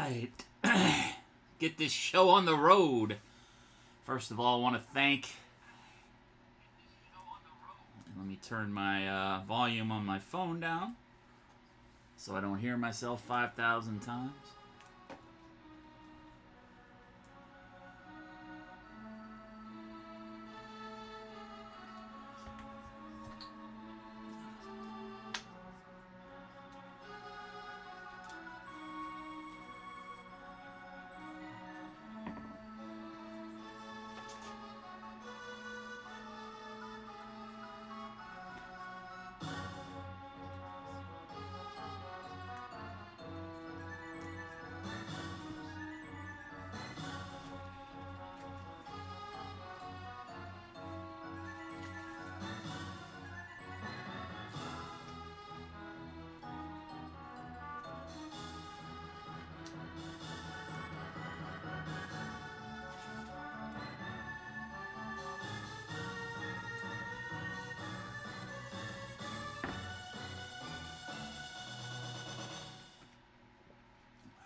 right. Get this show on the road. First of all, I want to thank... Let me turn my volume on my phone down so I don't hear myself 5,000 times.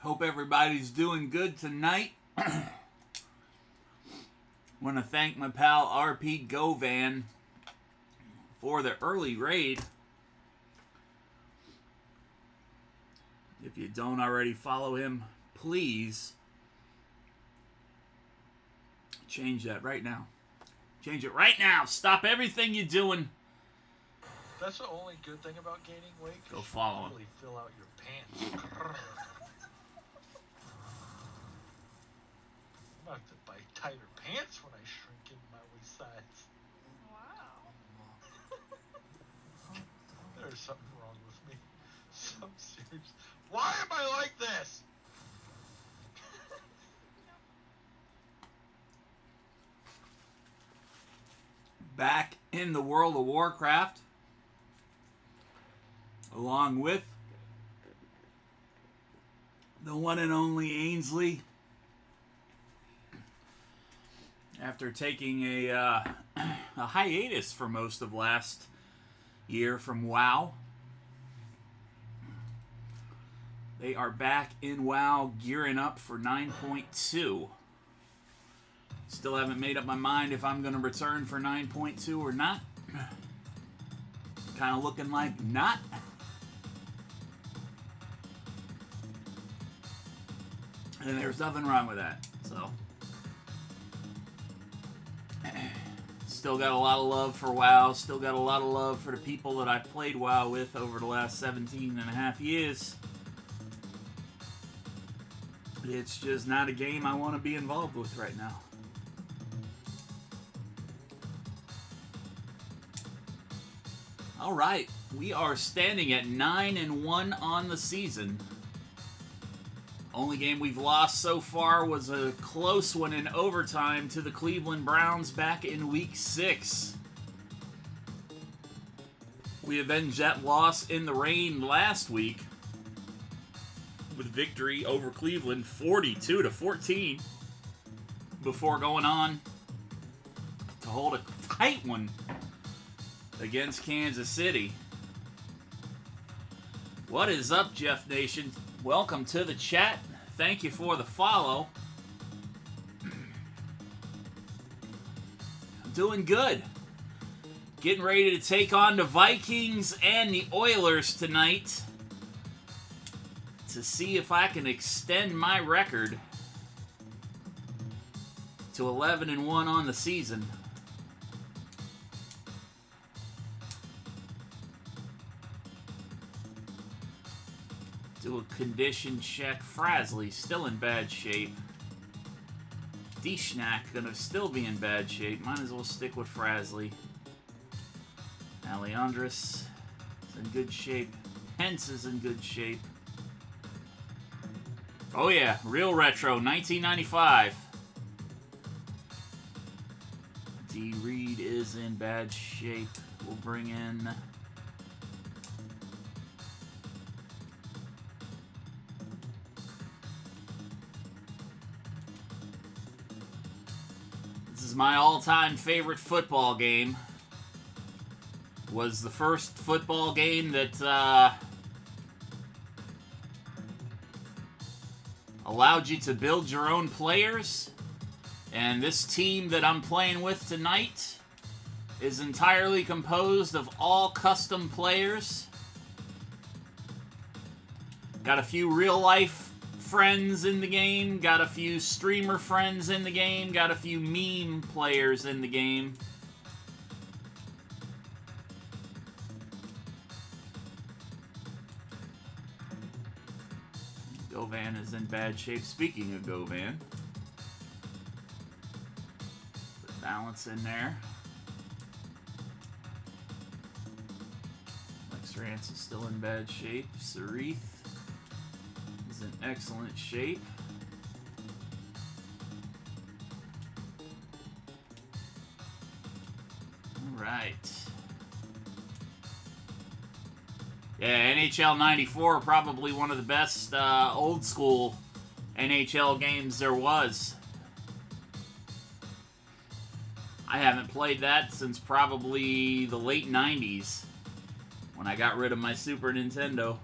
Hope everybody's doing good tonight. Want to thank my pal RP Govan for the early raid. If you don't already follow him, please change that right now. Change it right now. Stop everything you're doing. That's the only good thing about gaining weight. Go follow him. Really fill out your pants. I'm about to buy tighter pants when I shrink in my waist size. Wow. There's something wrong with me. Some serious. Why am I like this? Back in the World of Warcraft, along with the one and only Ainsley. After taking a hiatus for most of last year from WoW, they are back in WoW, gearing up for 9.2. Still haven't made up my mind if I'm going to return for 9.2 or not. Kind of looking like not. And there's nothing wrong with that. So, still got a lot of love for WoW. Still got a lot of love for the people that I've played WoW with over the last 17 and a half years. It's just not a game I want to be involved with right now. All right, we are standing at 9-1 on the season. Only game we've lost so far was a close one in overtime to the Cleveland Browns back in Week 6. We avenged that loss in the rain last week with victory over Cleveland 42-14 before going on to hold a tight one against Kansas City. What is up, Jeff Nation? Welcome to the chat. Thank you for the follow. I'm doing good. Getting ready to take on the Vikings and the Oilers tonight to see if I can extend my record to 11-1 on the season. Do a condition check. Frasley still in bad shape. Dishnak gonna still be in bad shape. Might as well stick with Frasley. Aleandris is in good shape. Pence is in good shape. Oh yeah, real retro, 1995. D. Reed is in bad shape. We'll bring in... This is my all-time favorite football game. Was the first football game that allowed you to build your own players. And this team that I'm playing with tonight is entirely composed of all custom players. Got a few real-life friends in the game, got a few streamer friends in the game, got a few meme players in the game. Govan is in bad shape. Speaking of Govan, put balance in there. Lex Rance is still in bad shape. Sarith is in excellent shape. All right. Yeah, NHL 94, probably one of the best old school NHL games there was. I haven't played that since probably the late 90s, when I got rid of my Super Nintendo.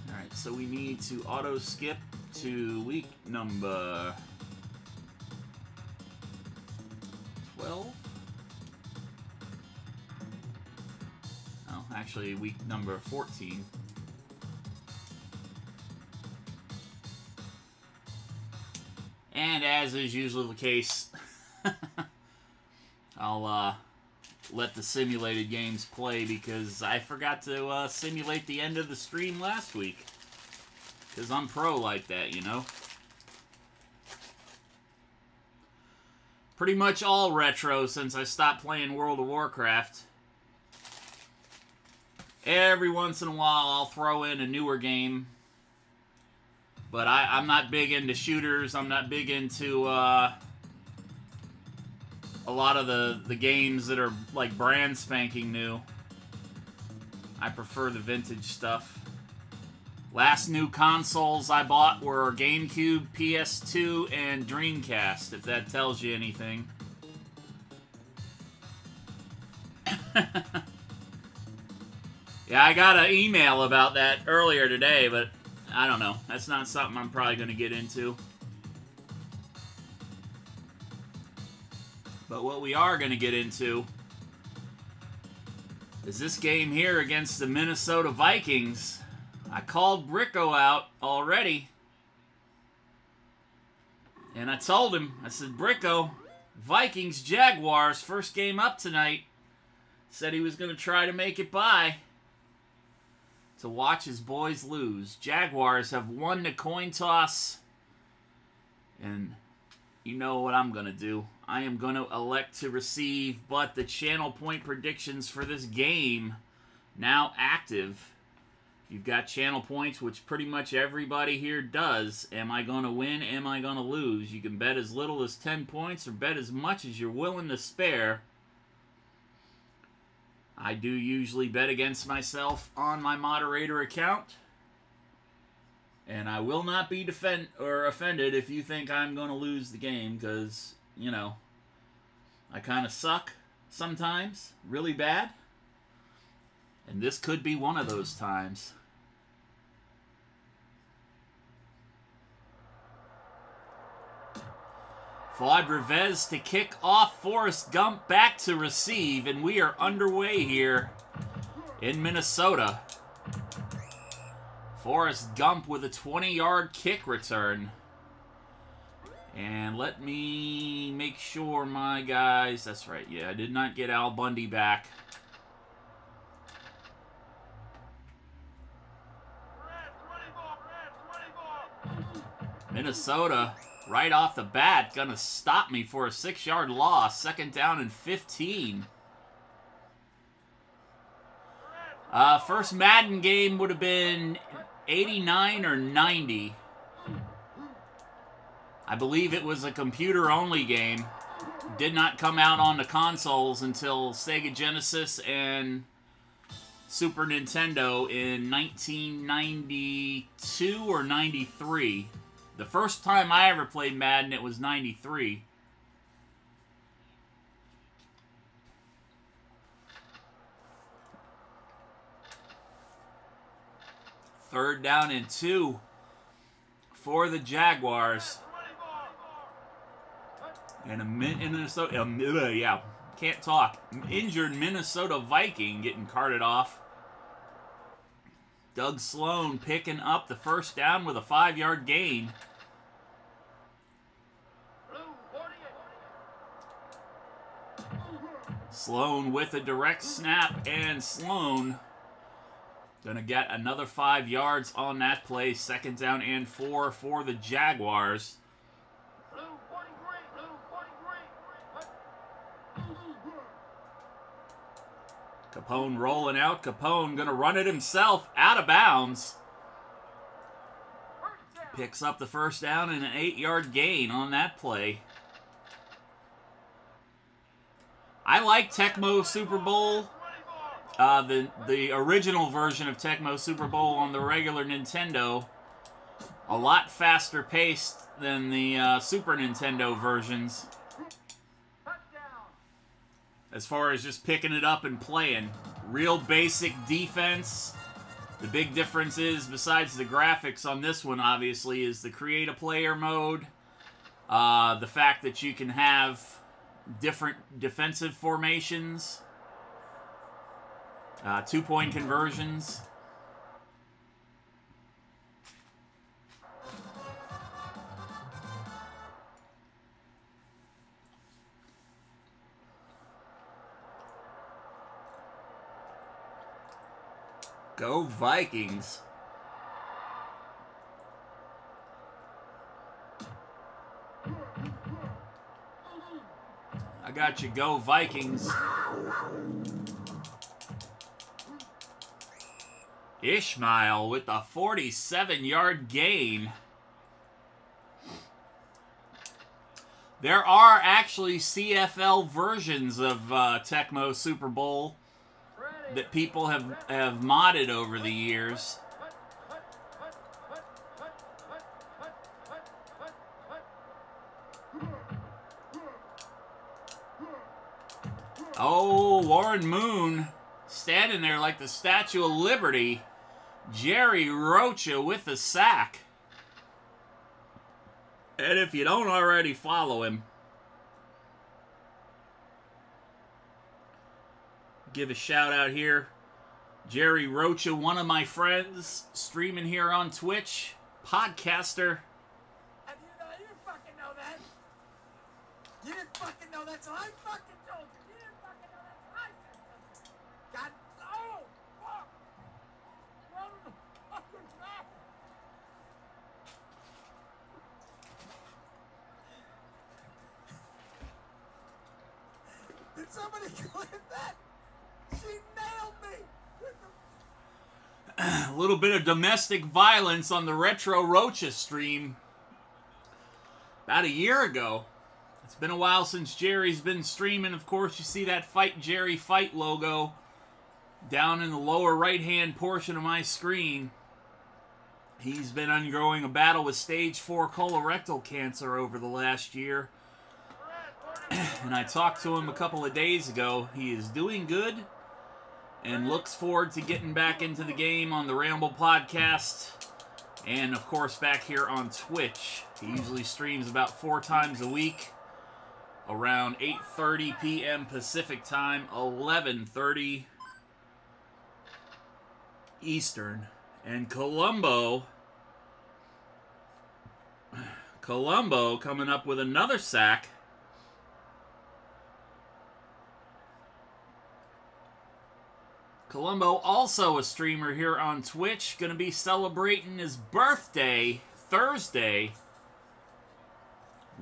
Alright, so we need to auto skip to week number 12? Actually, week number 14. And as is usually the case, I'll let the simulated games play because I forgot to simulate the end of the stream last week. Because I'm pro like that, you know? Pretty much all retro since I stopped playing World of Warcraft. Every once in a while, I'll throw in a newer game. But I'm not big into shooters. I'm not big into a lot of the games that are like brand spanking new. I prefer the vintage stuff. Last new consoles I bought were GameCube, PS2, and Dreamcast, if that tells you anything. Yeah, I got an email about that earlier today, but I don't know. That's not something I'm probably going to get into. But what we are going to get into is this game here against the Minnesota Vikings. I called Bricko out already. And I told him, I said, Bricko, Vikings, Jaguars, first game up tonight. Said he was going to try to make it by. To watch his boys lose. Jaguars have won the coin toss. And you know what I'm going to do. I am going to elect to receive, but the channel point predictions for this game now active. You've got channel points, which pretty much everybody here does. Am I going to win? Am I going to lose? You can bet as little as 10 points or bet as much as you're willing to spare. I do usually bet against myself on my moderator account. And I will not be offended if you think I'm going to lose the game, because, you know, I kind of suck sometimes, really bad. And this could be one of those times. Fuad Revez to kick off. Forrest Gump back to receive. And we are underway here in Minnesota. Forrest Gump with a 20-yard kick return. And let me make sure my guys... That's right, yeah, I did not get Al Bundy back. Minnesota, right off the bat, gonna stop me for a 6-yard loss. Second down and 15. First Madden game would have been 89 or 90. I believe it was a computer-only game. Did not come out on the consoles until Sega Genesis and Super Nintendo in 1992 or 93. The first time I ever played Madden, it was 93. 3rd down and 2 for the Jaguars. And a Minnesota, can't talk. Injured Minnesota Viking getting carted off. Doug Sloan picking up the 1st down with a 5-yard gain. Sloan with a direct snap, and Sloan gonna get another 5 yards on that play. 2nd down and 4 for the Jaguars. Capone rolling out. Capone gonna run it himself out of bounds. Picks up the 1st down and an 8-yard gain on that play. I like Tecmo Super Bowl. The original version of Tecmo Super Bowl on the regular Nintendo. A lot faster paced than the Super Nintendo versions. As far as just picking it up and playing. Real basic defense. The big difference is, besides the graphics on this one, obviously, is the create-a-player mode. The fact that you can have different defensive formations. 2-point conversions. Go Vikings. I got you. Go Vikings. Ishmael with a 47-yard gain. There are actually CFL versions of Tecmo Super Bowl that people have modded over the years. Oh, Warren Moon standing there like the Statue of Liberty. Jerry Rocha with the sack. And if you don't already follow him, give a shout out here. Jerry Rocha, one of my friends, streaming here on Twitch, podcaster. You didn't fucking know that. You didn't fucking know that, so I fucking told you. You didn't fucking know that, so I said something. God, oh, fuck. What the fuck was that? Did somebody clip that? She nailed me with the... A little bit of domestic violence on the Retro Rocha stream about a year ago. It's been a while since Jerry's been streaming. Of course, you see that Fight Jerry Fight logo down in the lower right-hand portion of my screen. He's been undergoing a battle with stage 4 colorectal cancer over the last year. And I talked to him a couple of days ago. He is doing good and looks forward to getting back into the game on the Ramble podcast. And, of course, back here on Twitch. He usually streams about 4 times a week. Around 8:30 p.m. Pacific time, 11:30 Eastern. And Colombo coming up with another sack. Colombo, also a streamer here on Twitch, going to be celebrating his birthday Thursday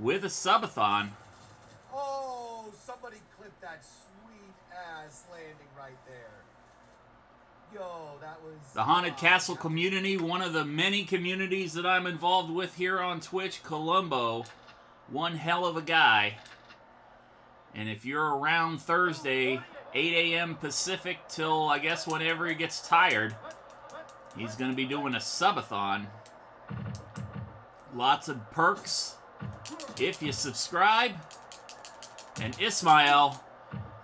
with a subathon. Oh, somebody clipped that sweet-ass landing right there. Yo, that was... The Haunted Castle community, one of the many communities that I'm involved with here on Twitch. Colombo, one hell of a guy. And if you're around Thursday, 8 a.m. Pacific till, I guess, whenever he gets tired, he's going to be doing a subathon. Lots of perks if you subscribe. And Ismael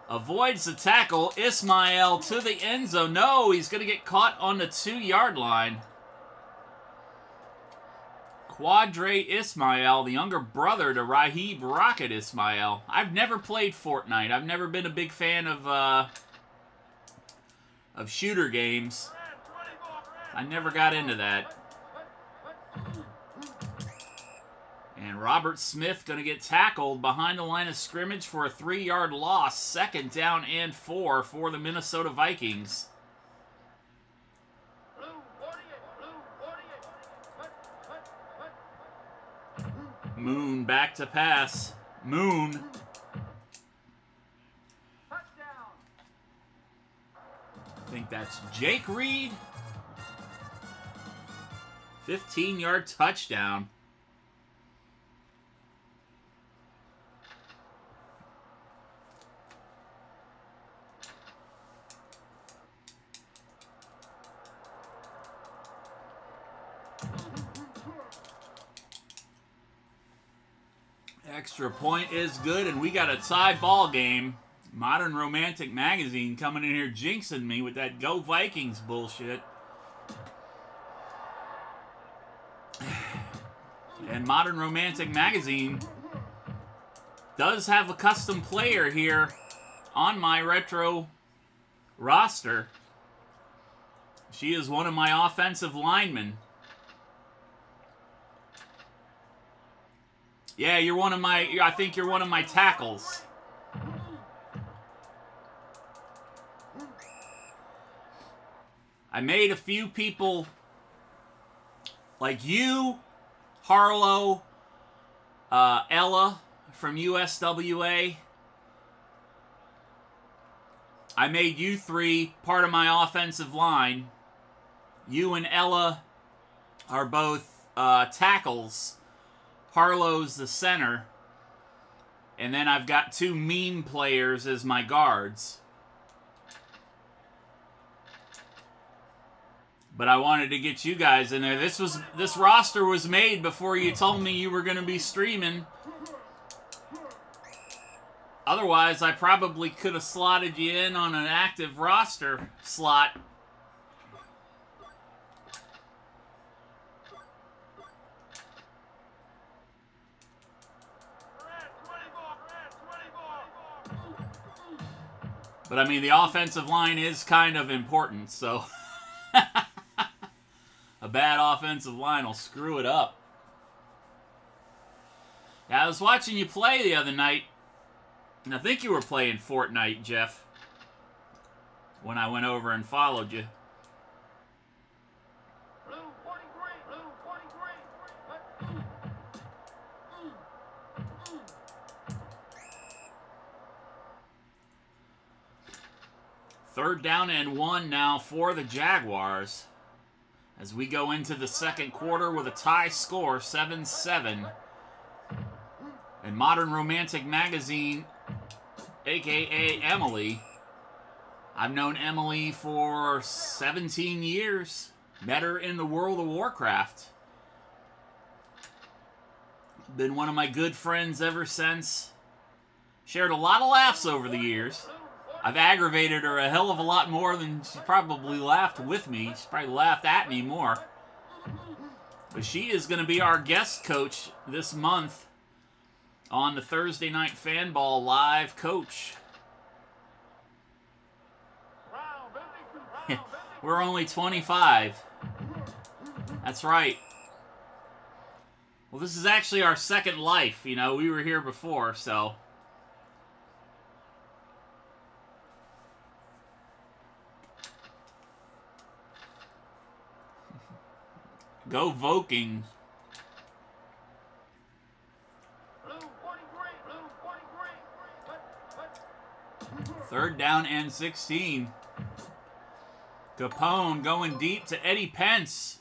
avoids the tackle. Ismael to the end zone. No, he's going to get caught on the 2-yard line. Quadre Ismail, the younger brother to Rahib Rocket Ismail. I've never played Fortnite. I've never been a big fan of shooter games. I never got into that. And Robert Smith going to get tackled behind the line of scrimmage for a 3-yard loss. 2nd down and 4 for the Minnesota Vikings. Moon back to pass. Moon. I think that's Jake Reed. 15-yard touchdown. Extra point is good, and we got a tie ball game. Modern Romantic Magazine coming in here jinxing me with that Go Vikings bullshit. And Modern Romantic Magazine does have a custom player here on my retro roster. She is one of my offensive linemen. Yeah, you're one of my, I think you're one of my tackles. I made a few people like you, Harlow, Ella from USWA. I made you 3 part of my offensive line. You and Ella are both tackles. Harlow's the center. And then I've got 2 meme players as my guards. But I wanted to get you guys in there. This roster was made before you told me you were going to be streaming. Otherwise, I probably could have slotted you in on an active roster slot. But, I mean, the offensive line is kind of important, so a bad offensive line will screw it up. Yeah, I was watching you play the other night, and I think you were playing Fortnite, Jeff, when I went over and followed you. Third down and 1 now for the Jaguars as we go into the second quarter with a tie score, 7-7. And Modern Romantic Magazine, a.k.a. Emily. I've known Emily for 17 years. Met her in the World of Warcraft. Been one of my good friends ever since. Shared a lot of laughs over the years. I've aggravated her a hell of a lot more than she probably laughed with me. She probably laughed at me more. But she is going to be our guest coach this month on the Thursday Night Fanball Live Coach. We're only 25. That's right. Well, this is actually our second life. You know, we were here before, so... Go Vikings. Third down and 16. Capone going deep to Eddie Pence.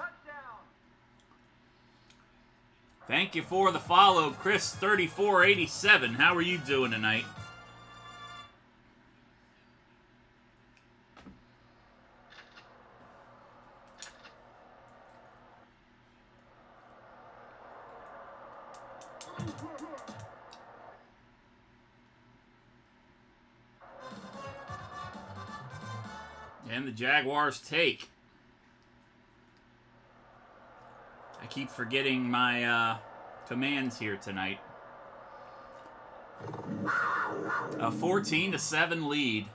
Thank you for the follow, Chris3487. How are you doing tonight? And the Jaguars take. I keep forgetting my commands here tonight. A 14-7 lead.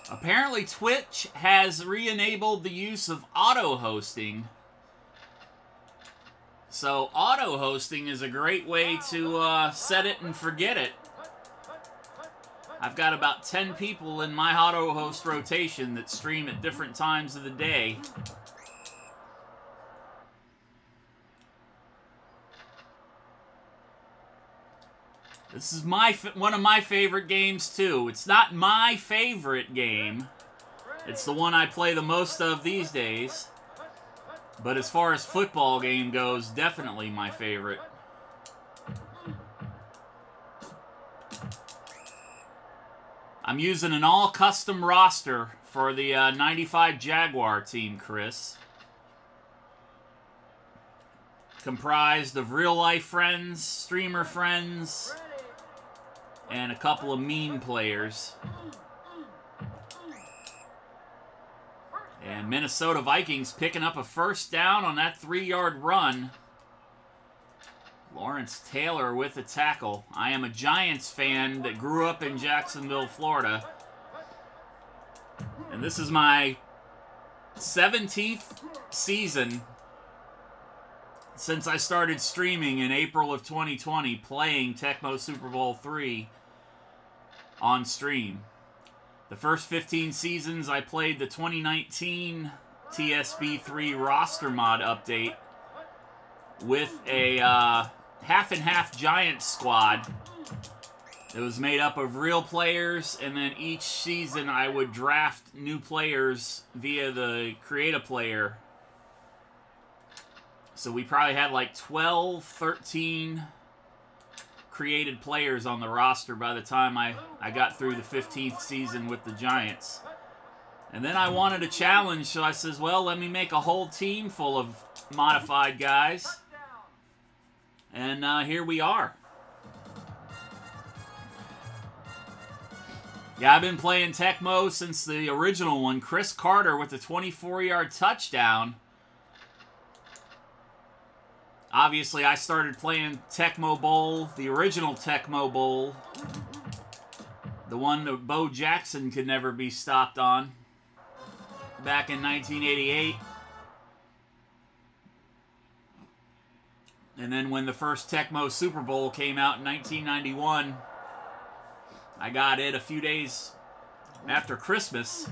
Apparently Twitch has re-enabled the use of auto-hosting. So auto-hosting is a great way to set it and forget it. I've got about 10 people in my auto-host rotation that stream at different times of the day. This is one of my favorite games, too. It's not my favorite game. It's the one I play the most of these days. But as far as football game goes, definitely my favorite. I'm using an all-custom roster for the 95 Jaguar team, Chris. Comprised of real-life friends, streamer friends, and a couple of meme players. And Minnesota Vikings picking up a first down on that 3-yard run. Lawrence Taylor with the tackle. I am a Giants fan that grew up in Jacksonville, Florida. And this is my 17th season since I started streaming in April of 2020, playing Tecmo Super Bowl 3 on stream. The first 15 seasons, I played the 2019 TSB3 roster mod update with a half-and-half Giants squad. It was made up of real players, and then each season I would draft new players via the Create a Player. So we probably had like 12, 13 created players on the roster by the time I got through the 15th season with the Giants. And then I wanted a challenge, so I says, well, let me make a whole team full of modified guys. And here we are. Yeah, I've been playing Tecmo since the original one. Chris Carter with a 24-yard touchdown. Obviously, I started playing Tecmo Bowl, the original Tecmo Bowl. The one that Bo Jackson could never be stopped on. Back in 1988. And then when the first Tecmo Super Bowl came out in 1991, I got it a few days after Christmas.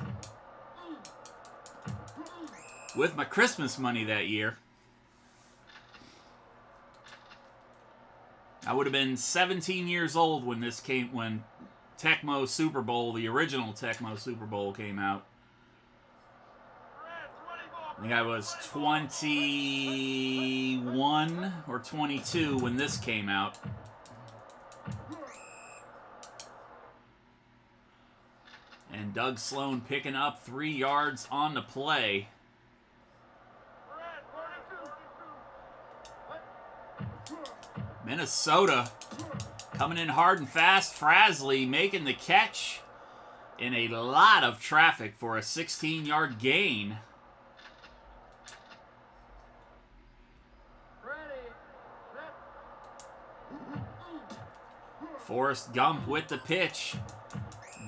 With my Christmas money that year. I would have been 17 years old when Tecmo Super Bowl, the original Tecmo Super Bowl, came out. I think I was 21 or 22 when this came out. And Doug Sloan picking up 3 yards on the play. Minnesota coming in hard and fast. Frasley making the catch in a lot of traffic for a 16-yard gain. Forrest Gump with the pitch.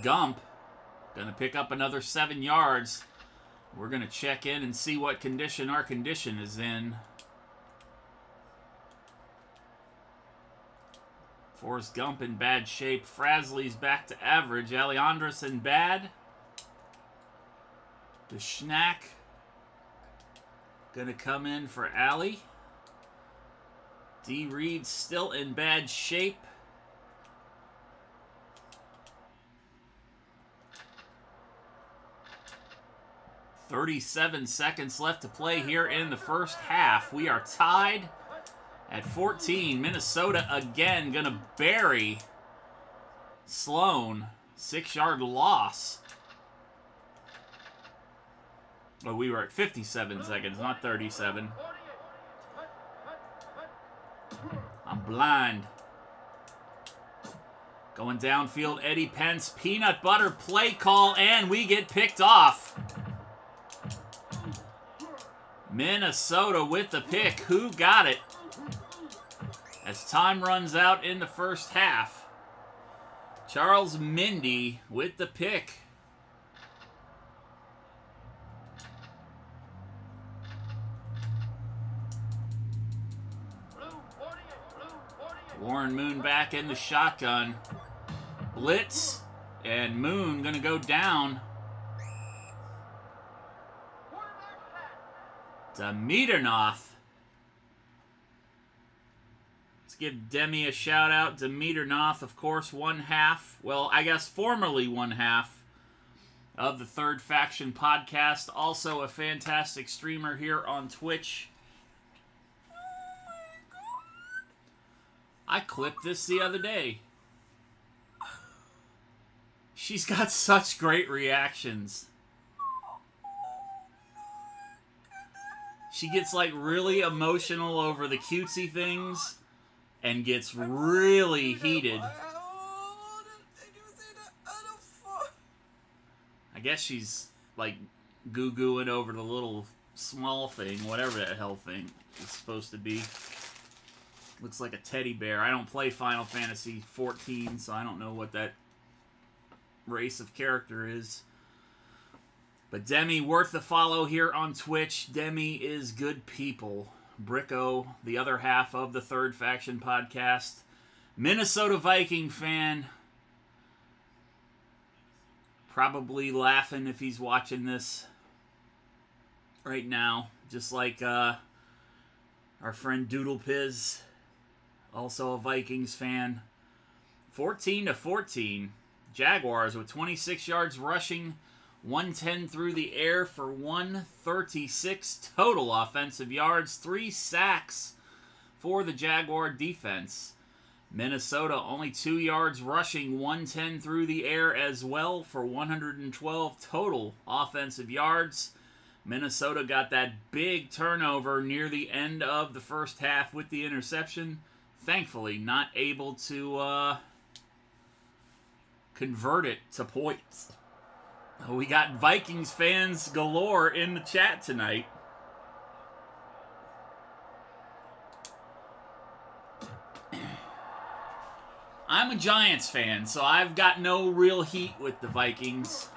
Gump going to pick up another 7 yards. We're going to check in and see what condition our condition is in. Forrest Gump in bad shape. Frasley's back to average. Alejandros in bad. The Schnack going to come in for Allie. D. Reed still in bad shape. .37 seconds left to play here in the first half. We are tied at 14. Minnesota again gonna bury Sloan. 6-yard loss. Well, we were at 57 seconds, not 37. I'm blind. Going downfield, Eddie Pence, peanut butter play call, and we get picked off. Minnesota with the pick. Who got it? As time runs out in the first half. Charles Mindy with the pick. Warren Moon back in the shotgun. Blitz, and Moon gonna go down. Dimitrov. Let's give Demi a shout out. Dimitrov, of course, one half. Well, I guess formerly one half of the Third Faction podcast. Also a fantastic streamer here on Twitch. I clipped this the other day. She's got such great reactions. She gets like really emotional over the cutesy things and gets really heated. I guess she's like goo-gooing over the little small thing, whatever that hell thing is supposed to be. Looks like a teddy bear. I don't play Final Fantasy 14, so I don't know what that race of character is. But Demi, worth the follow here on Twitch. Demi is good people. Bricko, the other half of the Third Faction podcast. Minnesota Viking fan. Probably laughing if he's watching this right now. Just like our friend Doodle Piz. Also a Vikings fan. 14-14. Jaguars with 26 yards rushing, 110 through the air for 136 total offensive yards, 3 sacks for the Jaguar defense. Minnesota only 2 yards rushing, 110 through the air as well for 112 total offensive yards. Minnesota got that big turnover near the end of the first half with the interception. Thankfully, not able to convert it to points. We got Vikings fans galore in the chat tonight. I'm a Giants fan, so I've got no real heat with the Vikings.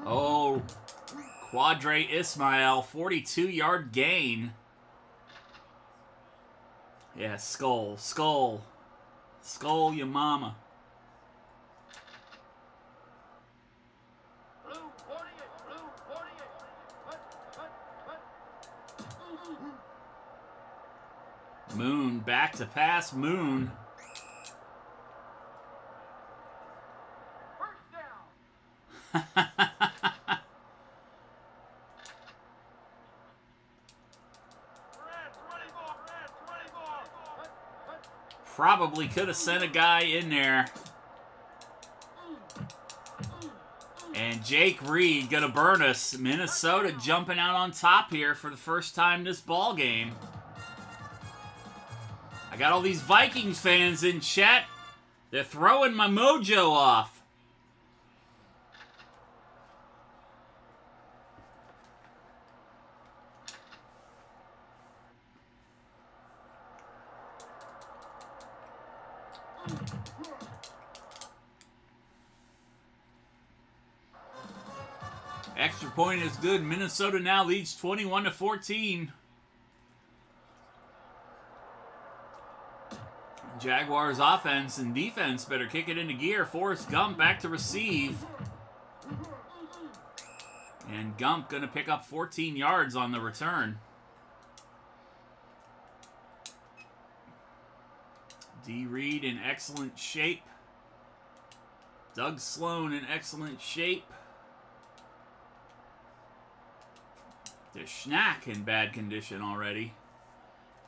Oh, Quadre Ismail, 42-yard gain. Yeah, skull. Skull your mama. Moon, back to pass, Moon. First down. Probably could have sent a guy in there. And Jake Reed gonna burn us. Minnesota jumping out on top here for the first time this ball game. I got all these Vikings fans in chat. They're throwing my mojo off. Extra point is good. Minnesota now leads 21-14. Jaguars offense and defense better kick it into gear. Forrest Gump back to receive. And Gump going to pick up 14 yards on the return. D. Reed in excellent shape. Doug Sloan in excellent shape. The Schnack in bad condition already.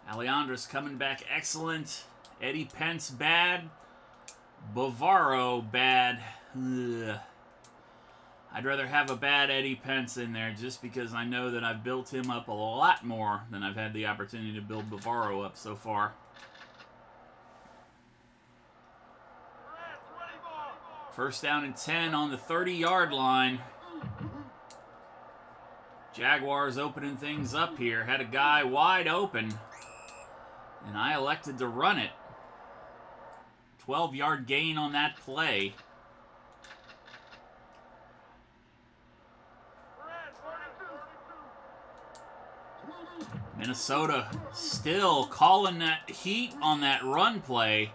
Alejandro's coming back excellent. Eddie Pence bad. Bavaro bad. Ugh. I'd rather have a bad Eddie Pence in there just because I know that I've built him up a lot more than I've had the opportunity to build Bavaro up so far. First down and 10 on the 30-yard line. Jaguars opening things up here. Had a guy wide open, and I elected to run it. 12-yard gain on that play. Minnesota still calling that heat on that run play.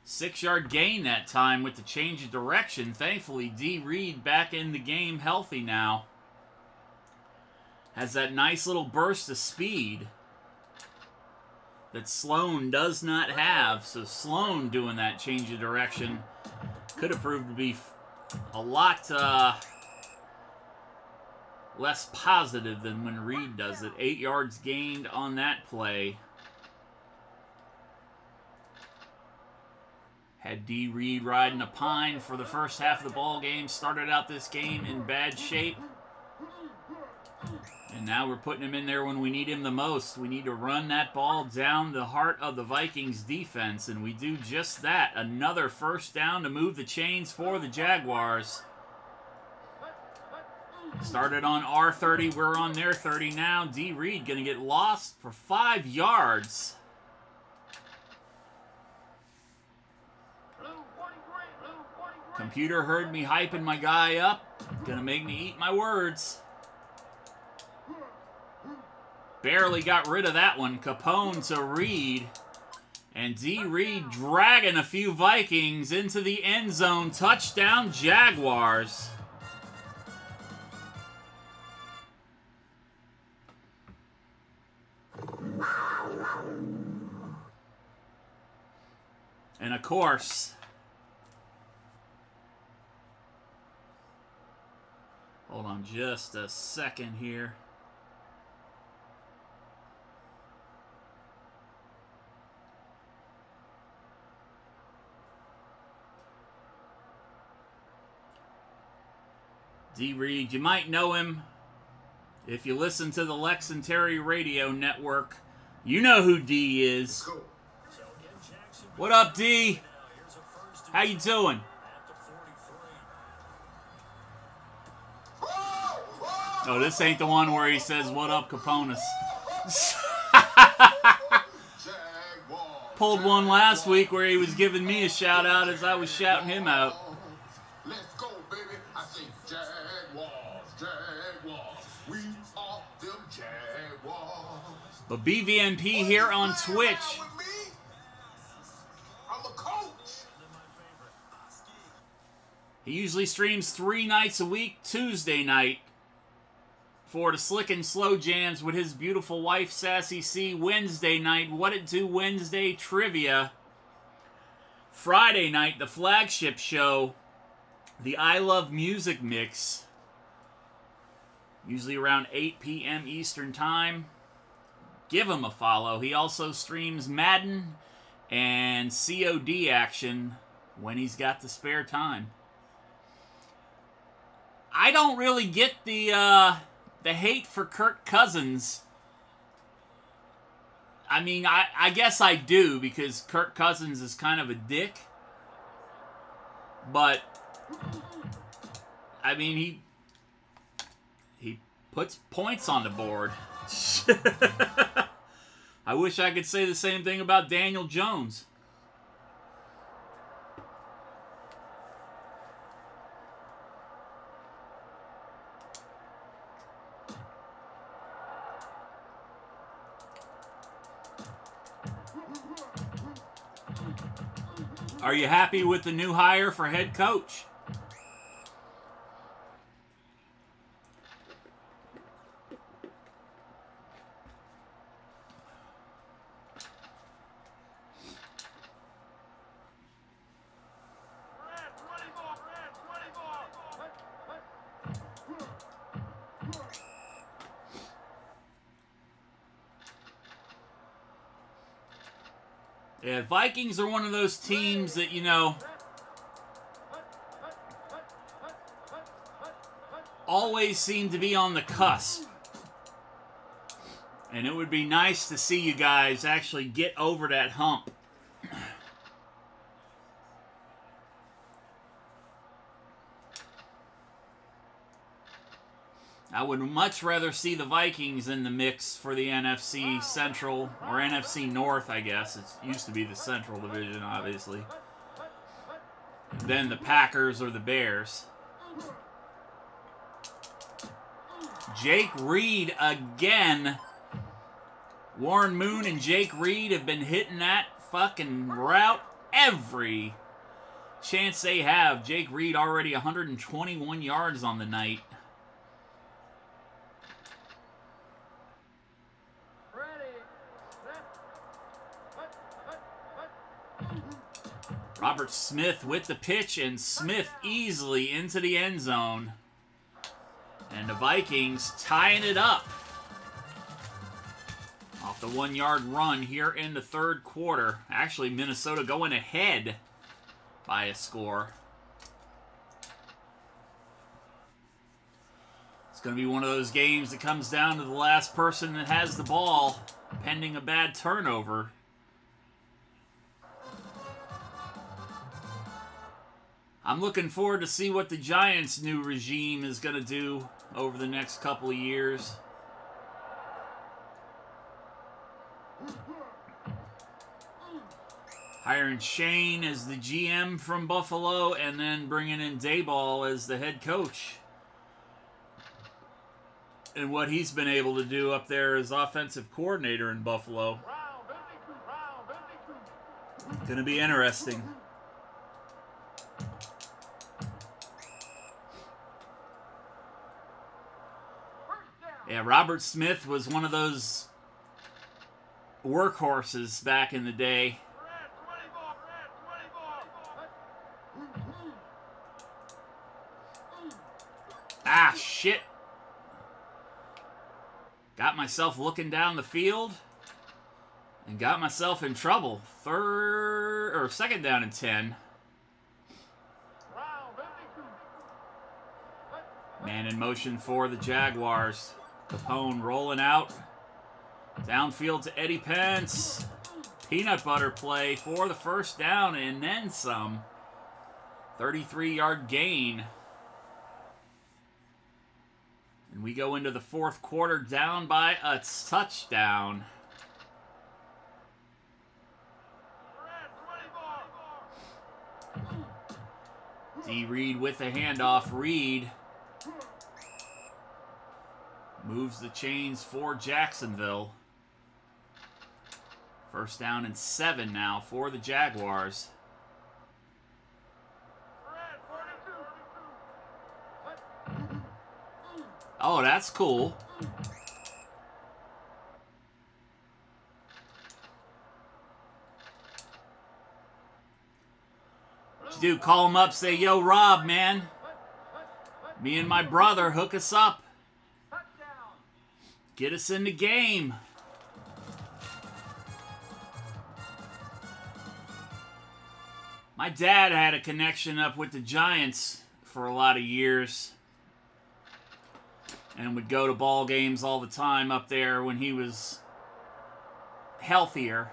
6-yard gain that time with the change of direction. Thankfully, D. Reed back in the game healthy now. Has that nice little burst of speed that Sloan does not have. So Sloan doing that change of direction could have proved to be a lot less positive than when Reed does it. 8 yards gained on that play. Had D. Reed riding a pine for the first half of the ball game. Started out this game in bad shape. And now we're putting him in there when we need him the most. We need to run that ball down the heart of the Vikings defense, and we do just that. Another first down to move the chains for the Jaguars. Started on our 30, we're on their 30 now. D. Reed going to get lost for 5 yards. Computer heard me hyping my guy up. Going to make me eat my words. Barely got rid of that one. Capone to Reed. And D. Reed dragging a few Vikings into the end zone. Touchdown, Jaguars. And of course, hold on just a second here. D. Reed, you might know him if you listen to the Lex and Terry Radio Network. You know who D is. What up, D? How you doing? Oh, this ain't the one where he says, "What up, Caponis?" Pulled one last week where he was giving me a shout out as I was shouting him out. Let's go, baby. I say Jaguars, Jaguars. We are them Jaguars. But BVNP here on Twitch. I'm a coach. He usually streams 3 nights a week. Tuesday night for the Slick and Slow Jams with his beautiful wife, Sassy C. Wednesday night, What It Do Wednesday Trivia. Friday night, the flagship show, the I Love Music Mix. Usually around 8 p.m. Eastern Time. Give him a follow. He also streams Madden and COD action when he's got the spare time. I don't really get the hate for Kirk Cousins. I mean, I guess I do, because Kirk Cousins is kind of a dick. But, I mean, he puts points on the board. I wish I could say the same thing about Daniel Jones. Are you happy with the new hire for head coach? Yeah, Vikings are one of those teams that, you know, always seem to be on the cusp. And it would be nice to see you guys actually get over that hump. I would much rather see the Vikings in the mix for the NFC Central, or NFC North, I guess. It used to be the Central Division, obviously, than the Packers or the Bears. Jake Reed again. Warren Moon and Jake Reed have been hitting that fucking route every chance they have. Jake Reed already 121 yards on the night. Robert Smith with the pitch, and Smith easily into the end zone. And the Vikings tying it up. Off the 1-yard run here in the third quarter. Actually, Minnesota going ahead by a score. It's going to be one of those games that comes down to the last person that has the ball, pending a bad turnover. I'm looking forward to see what the Giants' new regime is going to do over the next couple of years. Hiring Shane as the GM from Buffalo, and then bringing in Dayball as the head coach. And what he's been able to do up there as offensive coordinator in Buffalo. Going to be interesting. Yeah, Robert Smith was one of those workhorses back in the day. Ah, shit. Got myself looking down the field and got myself in trouble. Second down and 10. Man in motion for the Jaguars. Capone rolling out. Downfield to Eddie Pence. Peanut butter play for the first down and then some. 33-yard gain. And we go into the fourth quarter down by a touchdown. D. Reed with the handoff. Reed moves the chains for Jacksonville. First down and 7 now for the Jaguars. Oh, that's cool. What you do? Call him up, say, yo, Rob, man. Me and my brother, hook us up. Get us in the game. My dad had a connection up with the Giants for a lot of years. And would go to ball games all the time up there when he was healthier.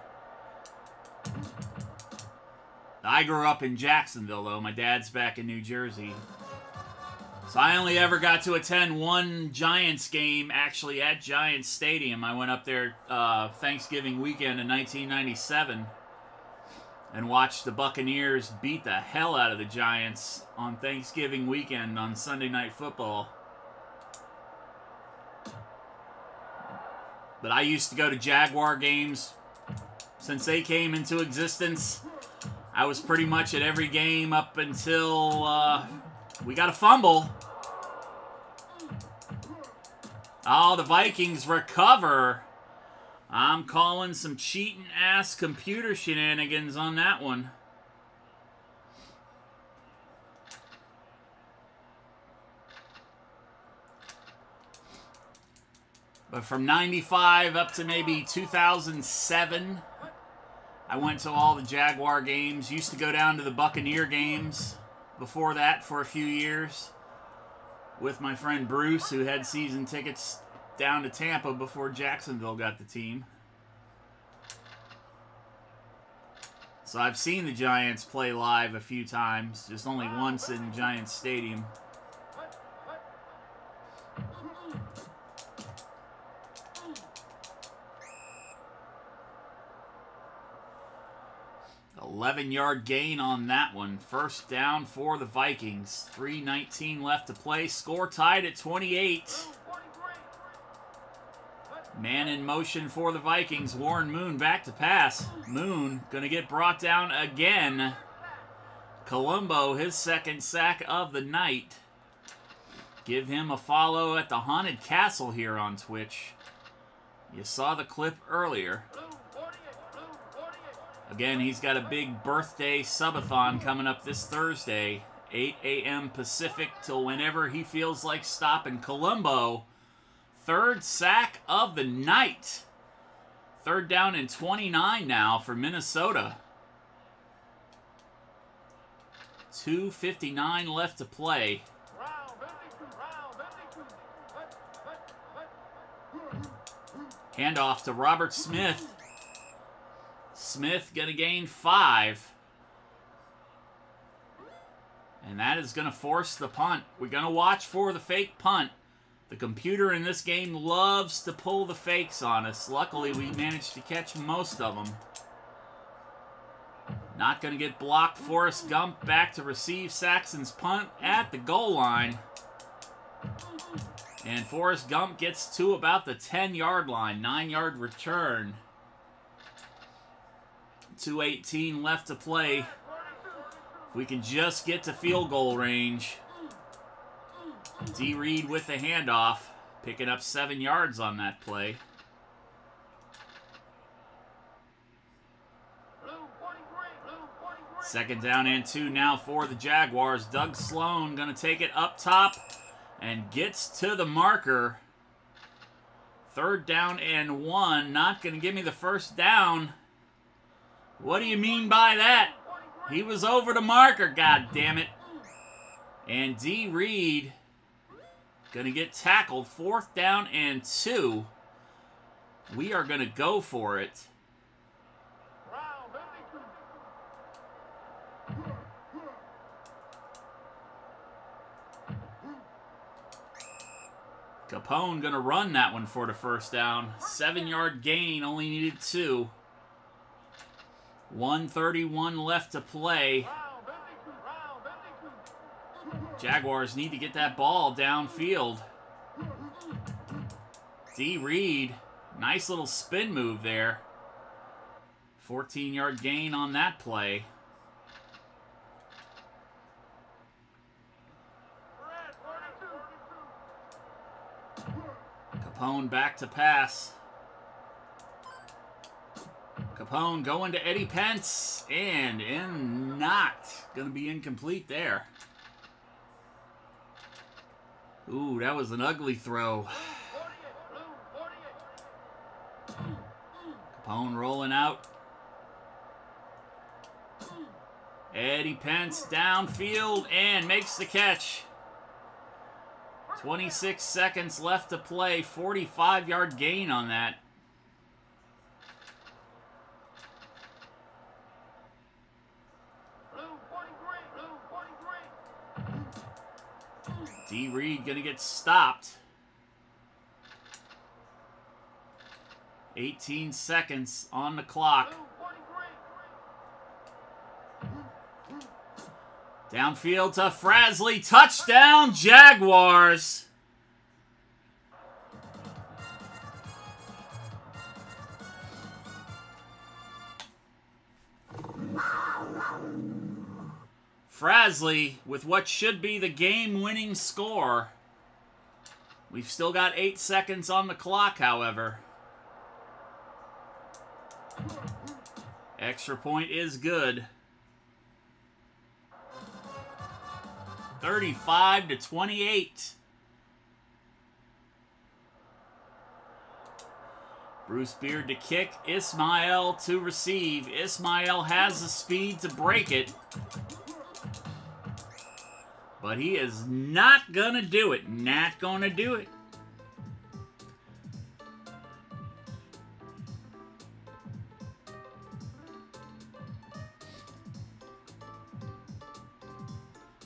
I grew up in Jacksonville, though. My dad's back in New Jersey. So I only ever got to attend one Giants game, actually, at Giants Stadium. I went up there Thanksgiving weekend in 1997 and watched the Buccaneers beat the hell out of the Giants on Thanksgiving weekend on Sunday Night Football. But I used to go to Jaguar games since they came into existence. I was pretty much at every game up until we got a fumble. Oh, the Vikings recover. I'm calling some cheating-ass computer shenanigans on that one. But from 95 up to maybe 2007, I went to all the Jaguar games. Used to go down to the Buccaneer games before that for a few years. with my friend Bruce, who had season tickets down to Tampa before Jacksonville got the team. So I've seen the Giants play live a few times, just only once in Giants Stadium. $11-yard gain on that one. First down for the Vikings. 3:19 left to play. Score tied at 28. Man in motion for the Vikings. Warren Moon back to pass. Moon going to get brought down again. Colombo, his second sack of the night. Give him a follow at the Haunted Castle here on Twitch. You saw the clip earlier. Again, he's got a big birthday subathon coming up this Thursday. 8 a.m. Pacific till whenever he feels like stopping. Colombo, third sack of the night. Third down and 29 now for Minnesota. 2:59 left to play. Handoff to Robert Smith. Smith going to gain 5. And that is going to force the punt. We're going to watch for the fake punt. The computer in this game loves to pull the fakes on us. Luckily, we managed to catch most of them. Not going to get blocked. Forrest Gump back to receive Saxon's punt at the goal line. And Forrest Gump gets to about the 10-yard line. 9-yard return. 2:18 left to play. If we can just get to field goal range. D. Reed with the handoff. Picking up 7 yards on that play. Second down and 2 now for the Jaguars. Doug Sloan going to take it up top and gets to the marker. Third down and 1. Not going to give me the first down. What do you mean by that? He was over the marker, god damn it. And D. Reed going to get tackled. Fourth down and 2. We are going to go for it. Capone going to run that one for the first down. 7-yard gain, only needed 2. 1:31 left to play. Jaguars need to get that ball downfield. D. Reed, nice little spin move there. 14-yard gain on that play. Capone back to pass. Capone going to Eddie Pence, and not going to be incomplete there. Ooh, that was an ugly throw. Capone rolling out. Eddie Pence downfield and makes the catch. 26 seconds left to play. 45-yard gain on that. D. Reed going to get stopped. 18 seconds on the clock. Downfield to Frasley. Touchdown, Jaguars. Frasley with what should be the game-winning score. We've still got 8 seconds on the clock, however. Extra point is good. 35-28. Bruce Beard to kick. Ismail to receive. Ismail has the speed to break it. But he is not going to do it. Not going to do it.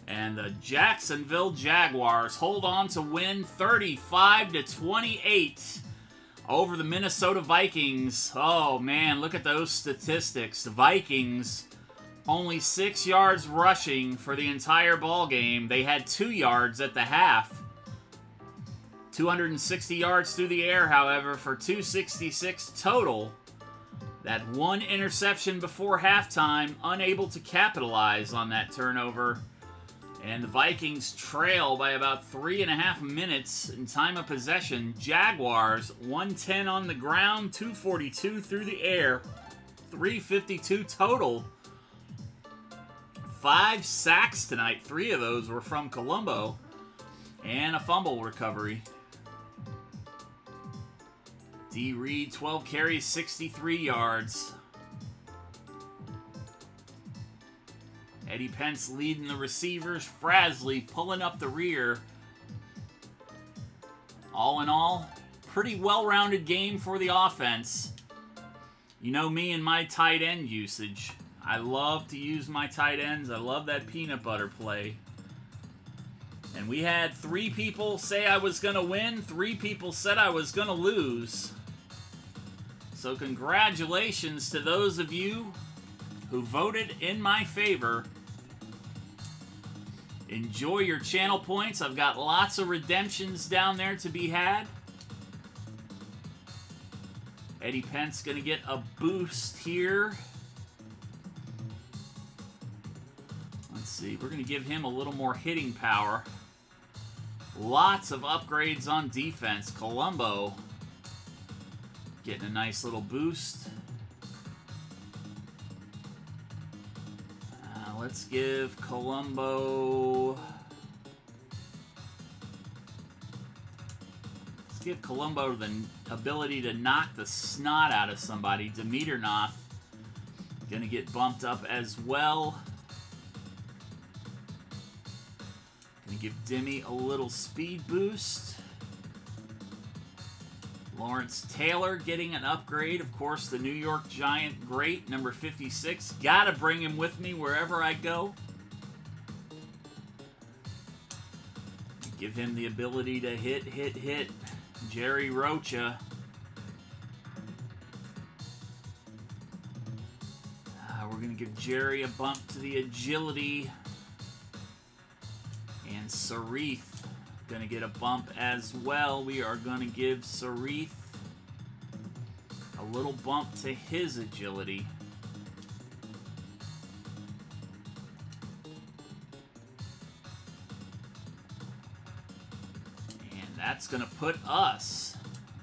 And the Jacksonville Jaguars hold on to win 35-28 over the Minnesota Vikings. Oh, man, look at those statistics. The Vikings, only 6 yards rushing for the entire ball game. They had 2 yards at the half. 260 yards through the air, however, for 266 total. That one interception before halftime, unable to capitalize on that turnover. And the Vikings trail by about 3.5 minutes in time of possession. Jaguars, 110 on the ground, 242 through the air, 352 total. 5 sacks tonight. 3 of those were from Colombo. And a fumble recovery. D. Reed, 12 carries, 63 yards. Eddie Pence leading the receivers. Frasley pulling up the rear. All in all, pretty well-rounded game for the offense. You know me and my tight end usage. I love to use my tight ends. I love that peanut butter play. And we had 3 people say I was going to win. 3 people said I was going to lose. So congratulations to those of you who voted in my favor. Enjoy your channel points. I've got lots of redemptions down there to be had. Eddie Pence going to get a boost here. Let's see. We're going to give him a little more hitting power. Lots of upgrades on defense. Colombo getting a nice little boost. Let's give Colombo... Let's give Colombo the ability to knock the snot out of somebody. Dimitrov going to get bumped up as well. Going to give Dimmy a little speed boost. Lawrence Taylor getting an upgrade. Of course, the New York Giant great, number 56. Gotta bring him with me wherever I go. Give him the ability to hit. Jerry Rocha. We're going to give Jerry a bump to the agility. And Sarif going to get a bump as well. We are going to give Sarif a little bump to his agility. And that's going to put us,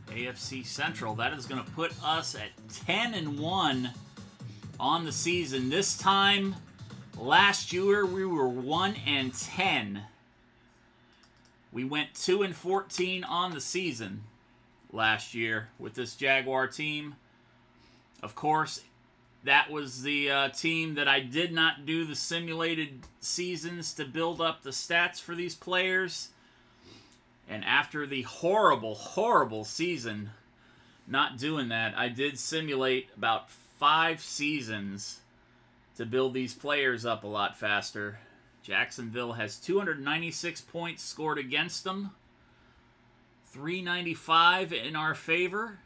AFC Central, that is going to put us at 10-1 on the season. This time, last year, we were 1-10. We went 2-14 on the season last year with this Jaguar team. Of course, that was the team that I did not do the simulated seasons to build up the stats for these players. And after the horrible, horrible season, not doing that, I did simulate about 5 seasons to build these players up a lot faster. Jacksonville has 296 points scored against them. 395 in our favor.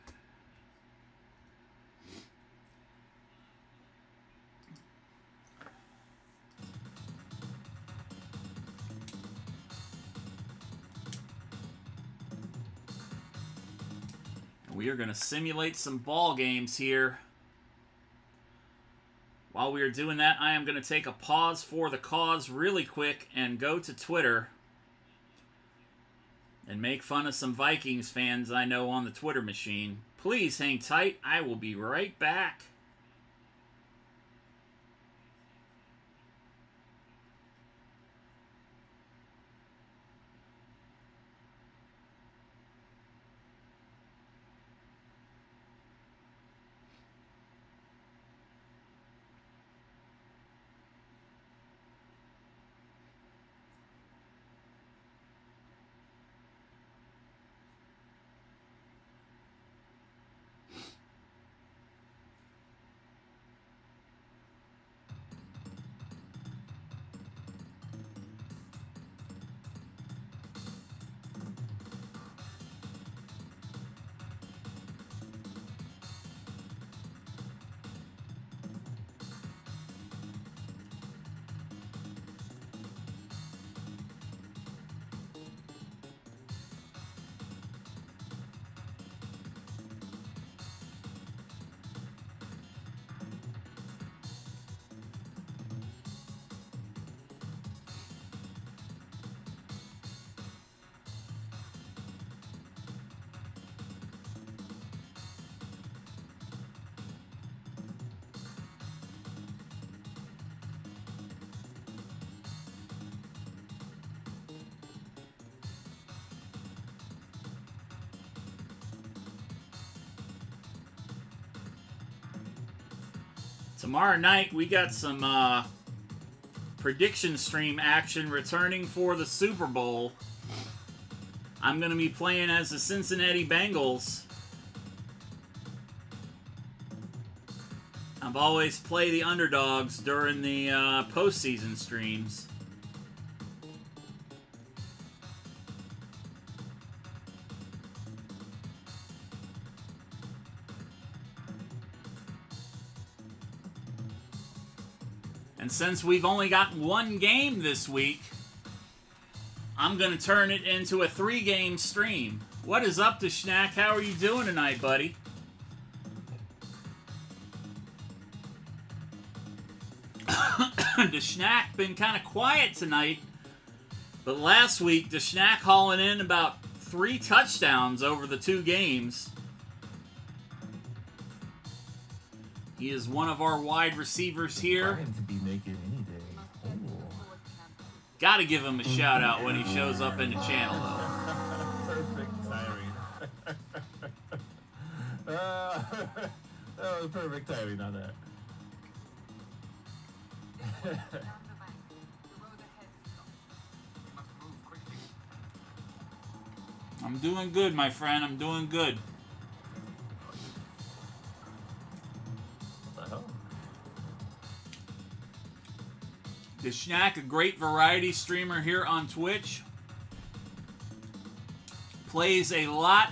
We are going to simulate some ball games here. While we are doing that, I am going to take a pause for the cause really quick and go to Twitter and make fun of some Vikings fans I know on the Twitter machine. Please hang tight. I will be right back. Tomorrow night, we got some prediction stream action returning for the Super Bowl. I'm going to be playing as the Cincinnati Bengals. I've always played the underdogs during the postseason streams. And since we've only got one game this week, I'm going to turn it into a 3-game stream. What is up to Schnack? How are you doing tonight, buddy? The Schnack been kind of quiet tonight, but last week the Schnack hauling in about 3 touchdowns over the 2 games. He is one of our wide receivers here. To be naked any day. Gotta give him a shout out when he shows up in the channel, though. Perfect timing. That was perfect timing on that. I'm doing good, my friend. I'm doing good. What the hell? The Schnack, a great variety streamer here on Twitch. Plays a lot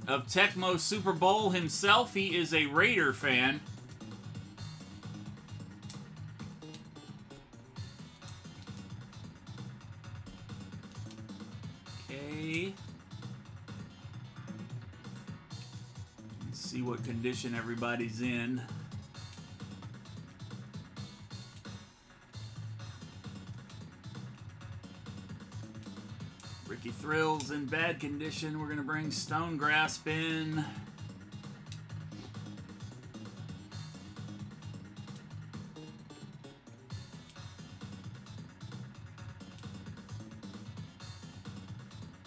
of Tecmo Super Bowl himself. He is a Raider fan. Okay. Let's see what condition everybody's in. Ricky Thrill's in bad condition. We're going to bring Stone Grasp in.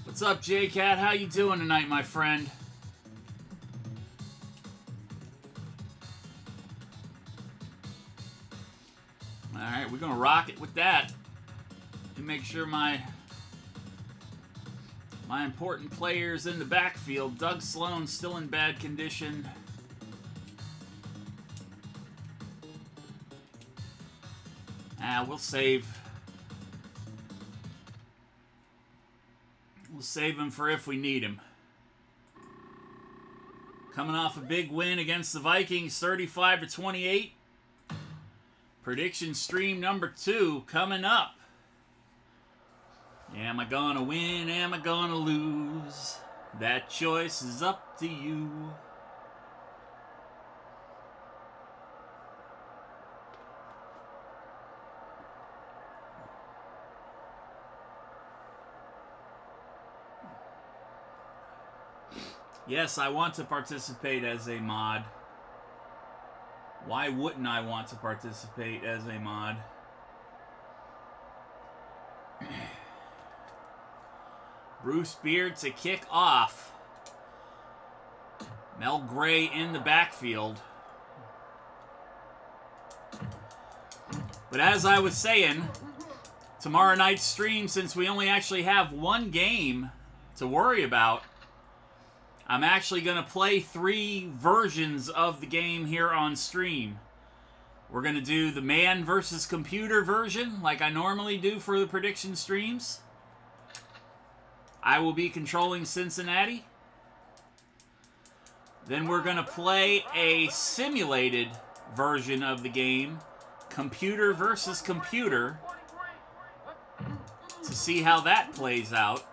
What's up, J-Cat? How you doing tonight, my friend? Alright, we're going to rock it with that. And make sure my important players in the backfield. Doug Sloan still in bad condition. We'll save him for if we need him. Coming off a big win against the Vikings, 35-28. Prediction stream number 2 coming up. Am I gonna win? Am I gonna lose? That choice is up to you. Yes, I want to participate as a mod. Why wouldn't I want to participate as a mod? Bruce Beard to kick off. Mel Gray in the backfield. But as I was saying, tomorrow night's stream, since we only actually have one game to worry about, I'm actually going to play 3 versions of the game here on stream. We're going to do the man versus computer version, like I normally do for the prediction streams. I will be controlling Cincinnati. Then we're going to play a simulated version of the game, computer versus computer, to see how that plays out.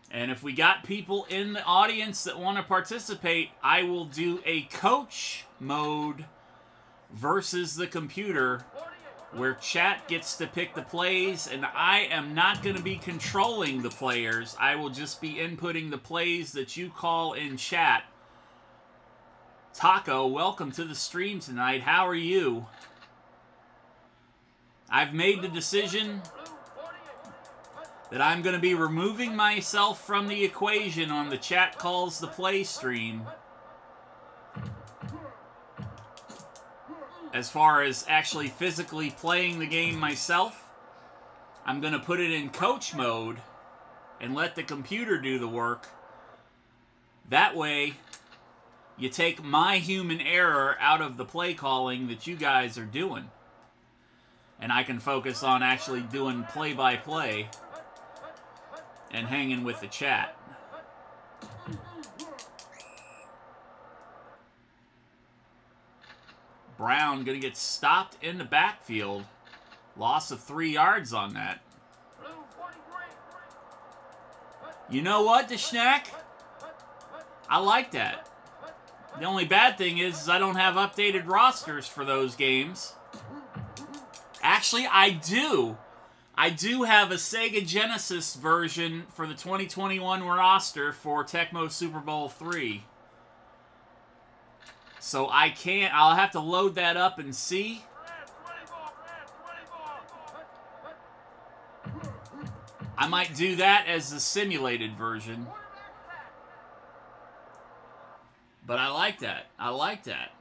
And if we got people in the audience that want to participate, I will do a coach mode versus the computer, where chat gets to pick the plays, and I am not going to be controlling the players. I will just be inputting the plays that you call in chat. Taco, welcome to the stream tonight. How are you? I've made the decision that I'm going to be removing myself from the equation on the Chat Calls the Play stream. as far as actually physically playing the game myself, I'm going to put it in coach mode and let the computer do the work. That way, you take my human error out of the play calling that you guys are doing. And I can focus on actually doing play-by-play and hanging with the chat. Brown going to get stopped in the backfield. Loss of 3 yards on that. You know what, Deshnack? I like that. The only bad thing is I don't have updated rosters for those games. Actually, I do. I do have a Sega Genesis version for the 2021 roster for Tecmo Super Bowl 3. So I'll have to load that up and see. I might do that as the simulated version. But I like that. I like that.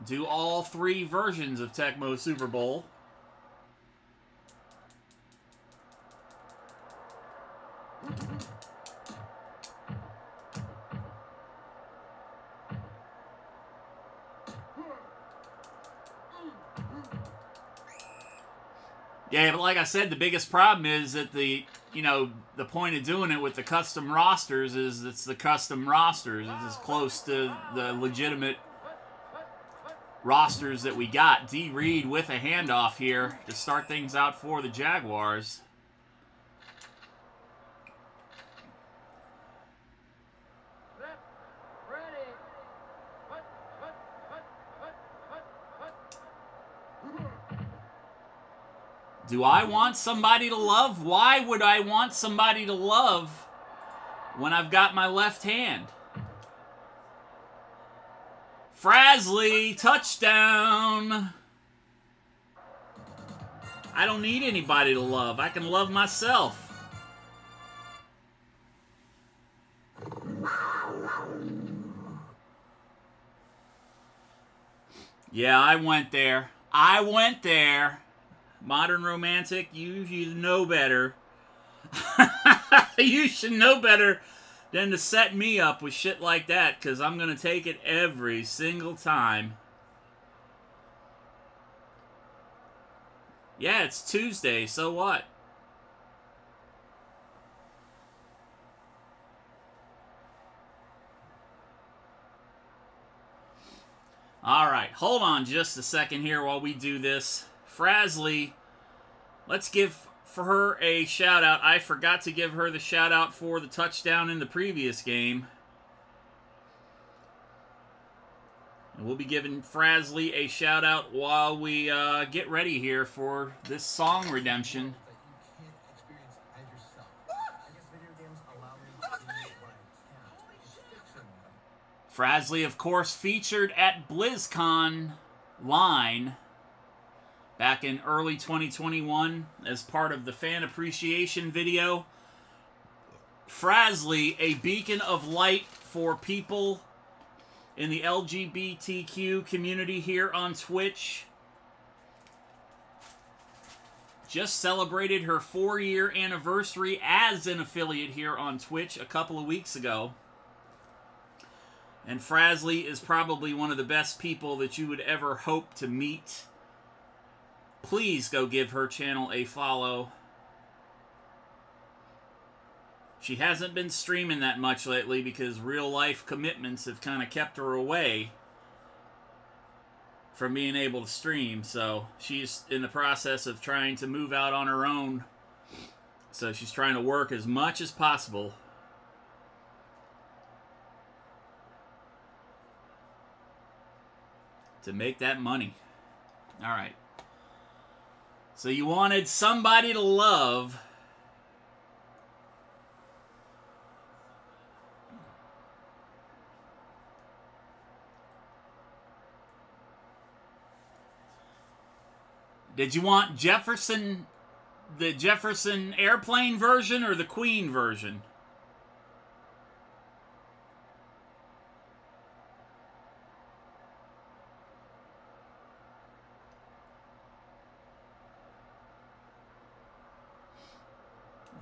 Do all 3 versions of Tecmo Super Bowl. Yeah, but like I said, the biggest problem is that the point of doing it with the custom rosters is it's the custom rosters. It's as close to the legitimate rosters that we got. D. Reed with a handoff here to start things out for the Jaguars. Do I want somebody to love? Why would I want somebody to love when I've got my left hand? Frasley, touchdown. I don't need anybody to love. I can love myself. Yeah, I went there. I went there. Modern Romantic, you know better. You should know better than to set me up with shit like that, because I'm going to take it every single time. Yeah, it's Tuesday, so what? All right, hold on just a second here while we do this. Frasley, let's give for her a shout out. I forgot to give her the shout out for the touchdown in the previous game. And we'll be giving Frasley a shout out while we get ready here for this song redemption. Frasley, of course, featured at BlizzCon Line back in early 2021 as part of the fan appreciation video. Frasley, a beacon of light for people in the LGBTQ community here on Twitch. Just celebrated her 4-year anniversary as an affiliate here on Twitch a couple of weeks ago. And Frasley is probably one of the best people that you would ever hope to meet. Please go give her channel a follow. She hasn't been streaming that much lately because real-life commitments have kind of kept her away from being able to stream. So she's in the process of trying to move out on her own. So she's trying to work as much as possible to make that money. All right. So you wanted somebody to love. Did you want Jefferson, the Jefferson airplane version or the Queen version?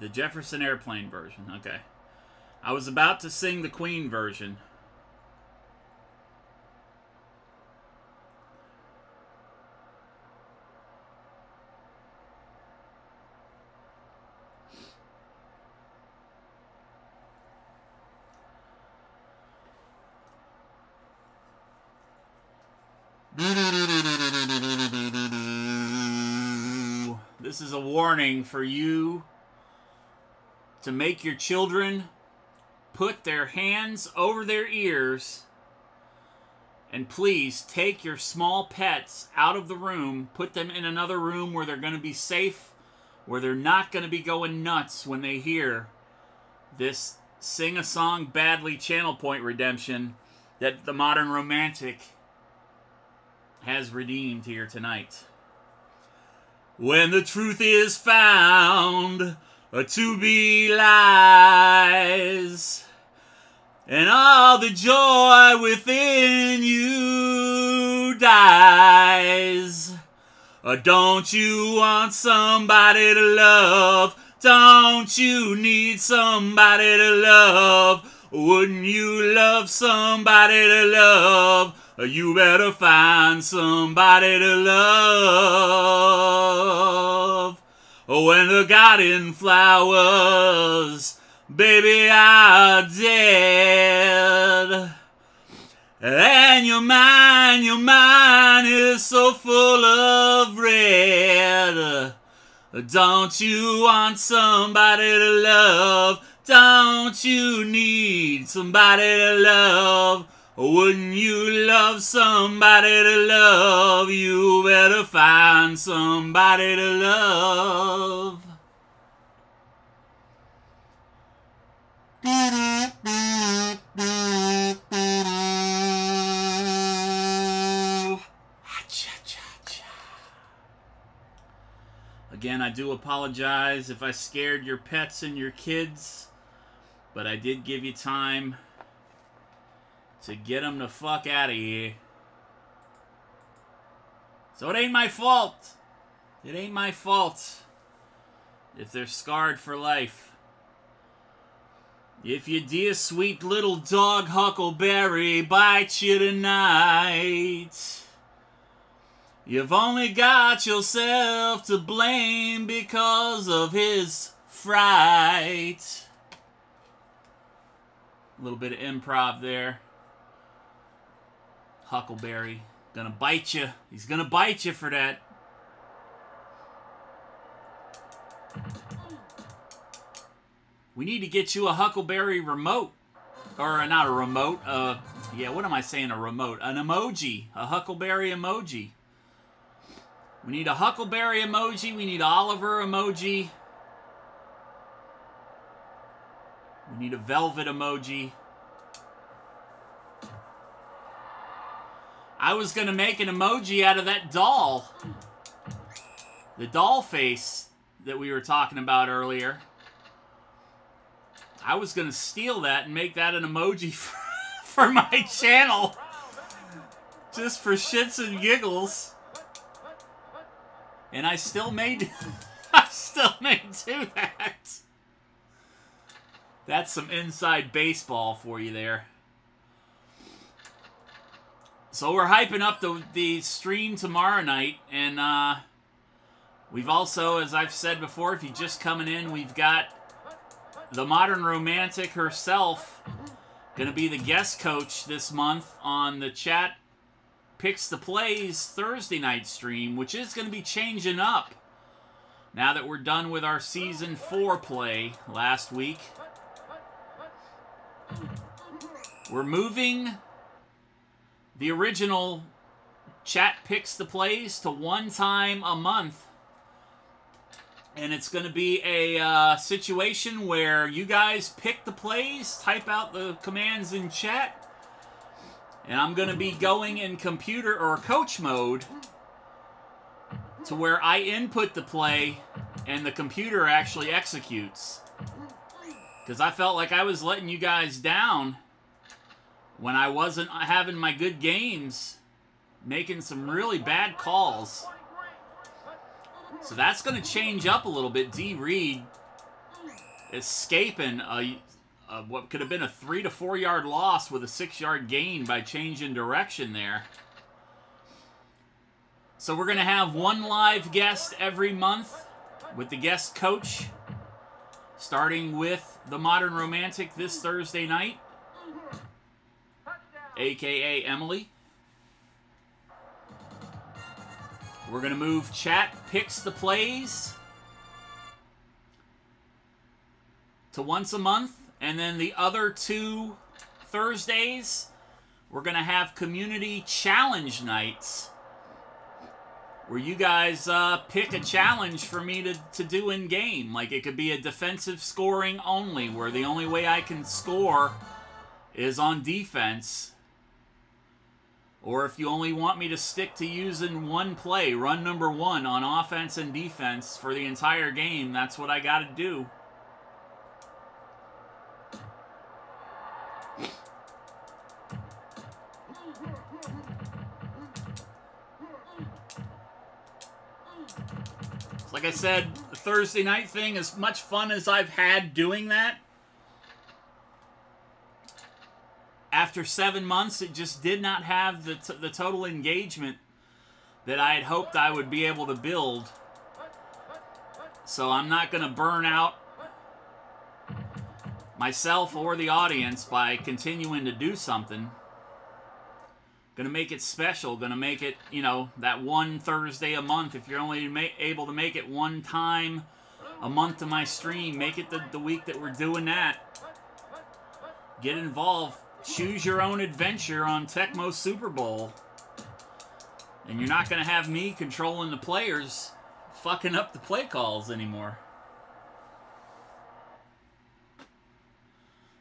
The Jefferson Airplane version. Okay. I was about to sing the Queen version. This is a warning for you to make your children put their hands over their ears, and please take your small pets out of the room, put them in another room where they're going to be safe, where they're not going to be going nuts when they hear this sing-a-song badly channel point redemption that the Modern Romantic has redeemed here tonight. When the truth is found to be lies, and all the joy within you dies, don't you want somebody to love? Don't you need somebody to love? Wouldn't you love somebody to love? You better find somebody to love. When the garden flowers, baby, are dead, and your mind is so full of red. Don't you want somebody to love? Don't you need somebody to love? Wouldn't you love somebody to love? You better find somebody to love. Again, I do apologize if I scared your pets and your kids, but I did give you time to get them the fuck out of here. So it ain't my fault. It ain't my fault if they're scarred for life. If your dear sweet little dog Huckleberry bites you tonight, you've only got yourself to blame because of his fright. A little bit of improv there. Huckleberry gonna bite you. He's gonna bite you for that. We need to get you a Huckleberry remote. Or not a remote. Yeah, what am I saying? A remote. An emoji. A Huckleberry emoji. We need a Huckleberry emoji. We need Oliver emoji. We need a velvet emoji. I was going to make an emoji out of that doll. The doll face that we were talking about earlier. I was going to steal that and make that an emoji for my channel. Just for shits and giggles. And I still may do that. That's some inside baseball for you there. So we're hyping up the stream tomorrow night, and we've also, as I've said before, if you're just coming in, we've got the Modern Romantic herself going to be the guest coach this month on the Chat Picks the Plays Thursday night stream, which is going to be changing up now that we're done with our Season 4 play last week. We're moving the original Chat Picks the Plays to one time a month. And it's going to be a situation where you guys pick the plays, type out the commands in chat, and I'm going to be going in computer or coach mode to where I input the play and the computer actually executes. Because I felt like I was letting you guys down when I wasn't having my good games, making some really bad calls. So that's going to change up a little bit. D. Reed escaping what could have been a 3 to 4 yard loss with a 6-yard gain by changing direction there. So we're going to have one live guest every month with the guest coach, starting with the Modern Romantic this Thursday night, a.k.a. Emily. We're going to move Chat Picks the Plays to once a month. And then the other 2 Thursdays, we're going to have community challenge nights where you guys pick a challenge for me to do in game. Like it could be a defensive scoring only, where the only way I can score is on defense. Or if you only want me to stick to using one play, run number 1 on offense and defense for the entire game, that's what I got to do. Like I said, the Thursday night thing, as much fun as I've had doing that, after 7 months, it just did not have the total engagement that I had hoped I would be able to build. So I'm not going to burn out myself or the audience by continuing to do something. Going to make it special. Going to make it, you know, that one Thursday a month. If you're only able to make it one time a month to my stream, make it the week that we're doing that. Get involved. Choose your own adventure on Tecmo Super Bowl. And you're not going to have me controlling the players fucking up the play calls anymore.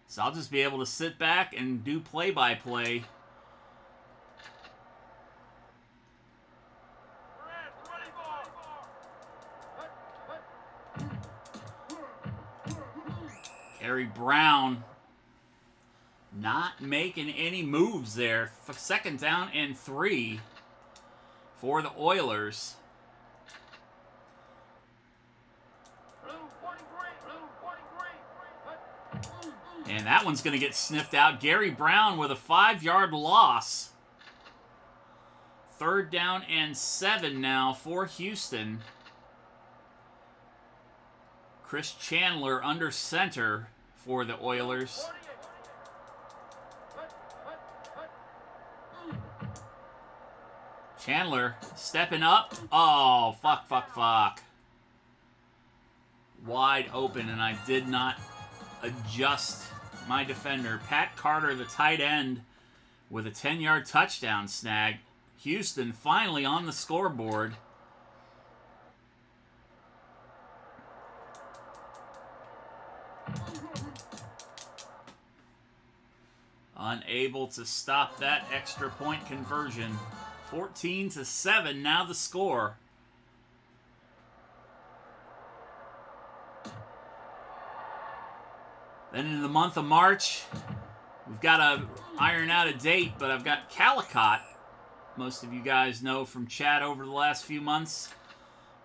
So I'll just be able to sit back and do play-by-play. Gary Brown not making any moves there. Second down and 3 for the Oilers. And that one's going to get sniffed out. Gary Brown with a 5-yard loss. Third down and 7 now for Houston. Chris Chandler under center for the Oilers. Chandler stepping up. Oh, fuck. Wide open, and I did not adjust my defender. Pat Carter, the tight end, with a 10-yard touchdown snag. Houston finally on the scoreboard. Unable to stop that extra point conversion. 14-7 now the score. Then in the month of March, we've got to iron out a date, but I've got Calicott. Most of you guys know from chat over the last few months.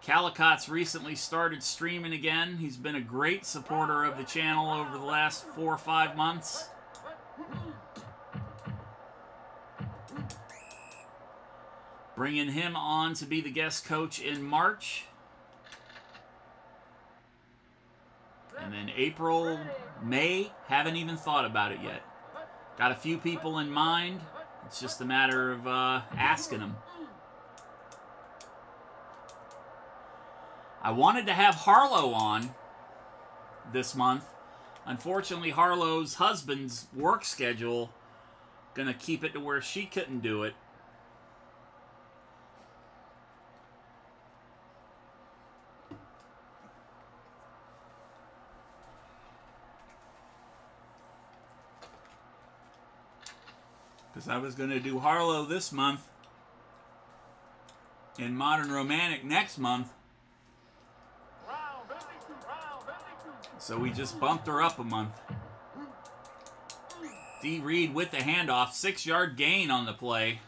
Calicott's recently started streaming again. He's been a great supporter of the channel over the last 4 or 5 months. Bringing him on to be the guest coach in March. And then April, May, haven't even thought about it yet. Got a few people in mind. It's just a matter of asking them. I wanted to have Harlow on this month. Unfortunately, Harlow's husband's work schedule gonna keep it to where she couldn't do it. Because I was going to do Harlow this month and Modern Romantic next month. So we just bumped her up a month. D. Reed with the handoff. 6-yard gain on the play.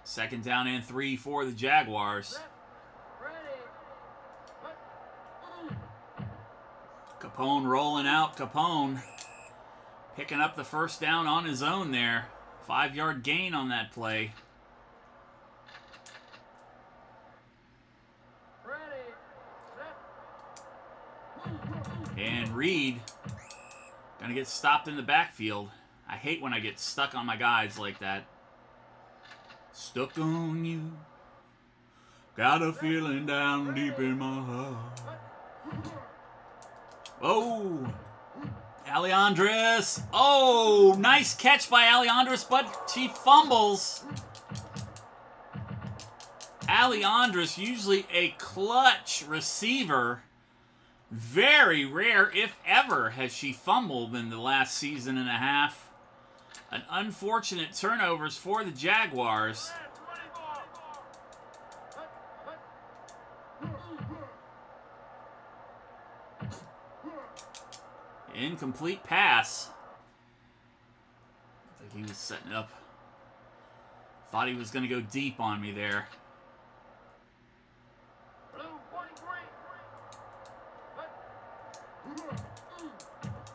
Second down and 3 for the Jaguars. Capone rolling out. Capone picking up the first down on his own there. 5-yard gain on that play. And Reed gonna get stopped in the backfield. I hate when I get stuck on my guys like that. Stuck on you. Got a feeling down deep in my heart. Oh! Aleandris. Oh! Nice catch by Aleandris, but she fumbles. Aleandris, usually a clutch receiver. Very rare, if ever, has she fumbled in the last season and a half. An unfortunate turnovers for the Jaguars. Incomplete pass. I think he was setting up. Thought he was going to go deep on me there.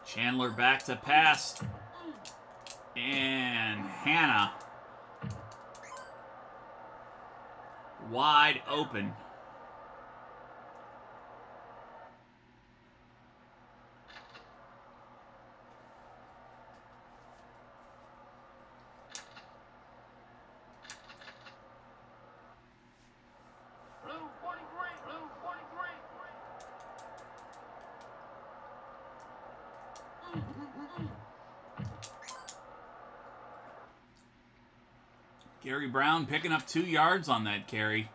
Chandler back to pass. And Hannah. Wide open. Gary Brown picking up 2 yards on that carry.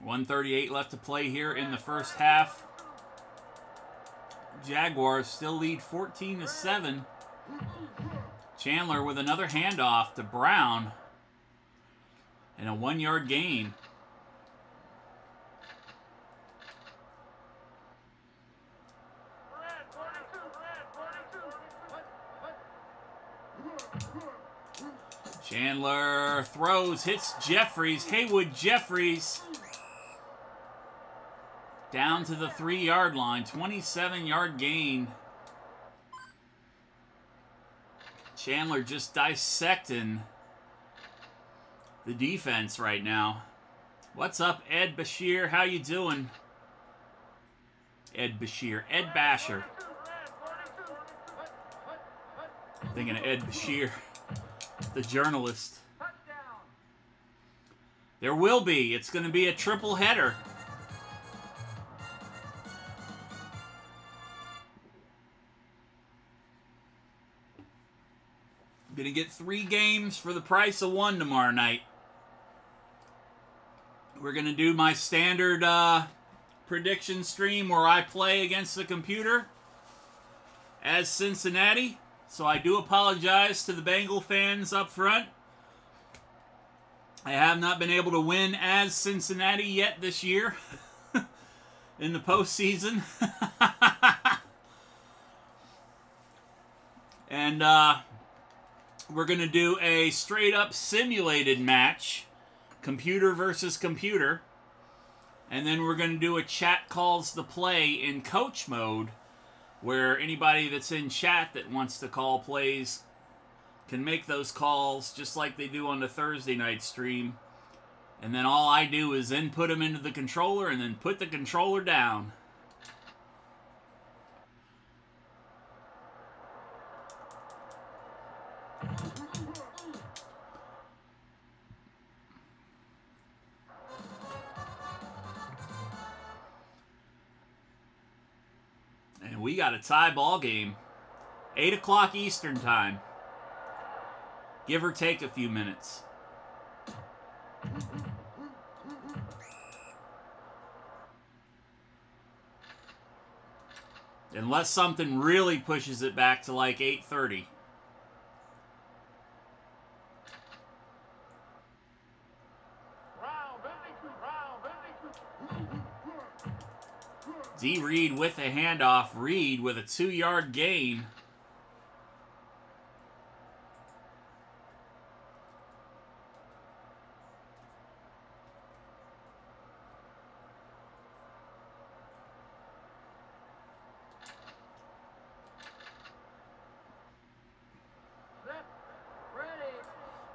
1:38 left to play here in the first half. Jaguars still lead 14-7. Chandler with another handoff to Brown. And a 1-yard gain. Chandler throws, hits Jeffries. Haywood Jeffries down to the 3-yard line. 27-yard gain. Chandler just dissecting the defense right now. What's up, Ed Bashir? How you doing? Ed Bashir. Ed Basher. Thinking of Ed Bashir, the journalist. There will be. It's going to be a triple header. Going to get 3 games for the price of 1 tomorrow night. We're going to do my standard prediction stream where I play against the computer as Cincinnati. So I do apologize to the Bengal fans up front. I have not been able to win as Cincinnati yet this year in the postseason. And we're going to do a straight-up simulated match, computer versus computer. And then we're going to do a chat calls the play in coach mode, where anybody that's in chat that wants to call plays can make those calls just like they do on the Thursday night stream. And then all I do is input them into the controller and then put the controller down. And we got a tie ball game. 8 o'clock Eastern time. Give or take a few minutes. Unless something really pushes it back to like 8:30. D. Reed with a handoff. Reed with a 2-yard gain.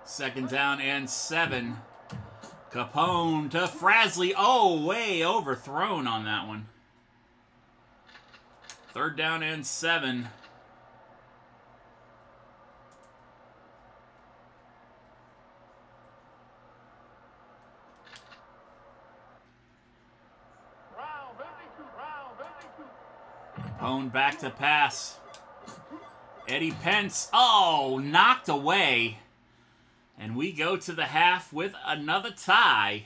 Second down and 7. Capone to Frasley. Oh, way overthrown on that one. Third down and 7. Capone back to pass. Eddie Pence. Oh, knocked away. And we go to the half with another tie.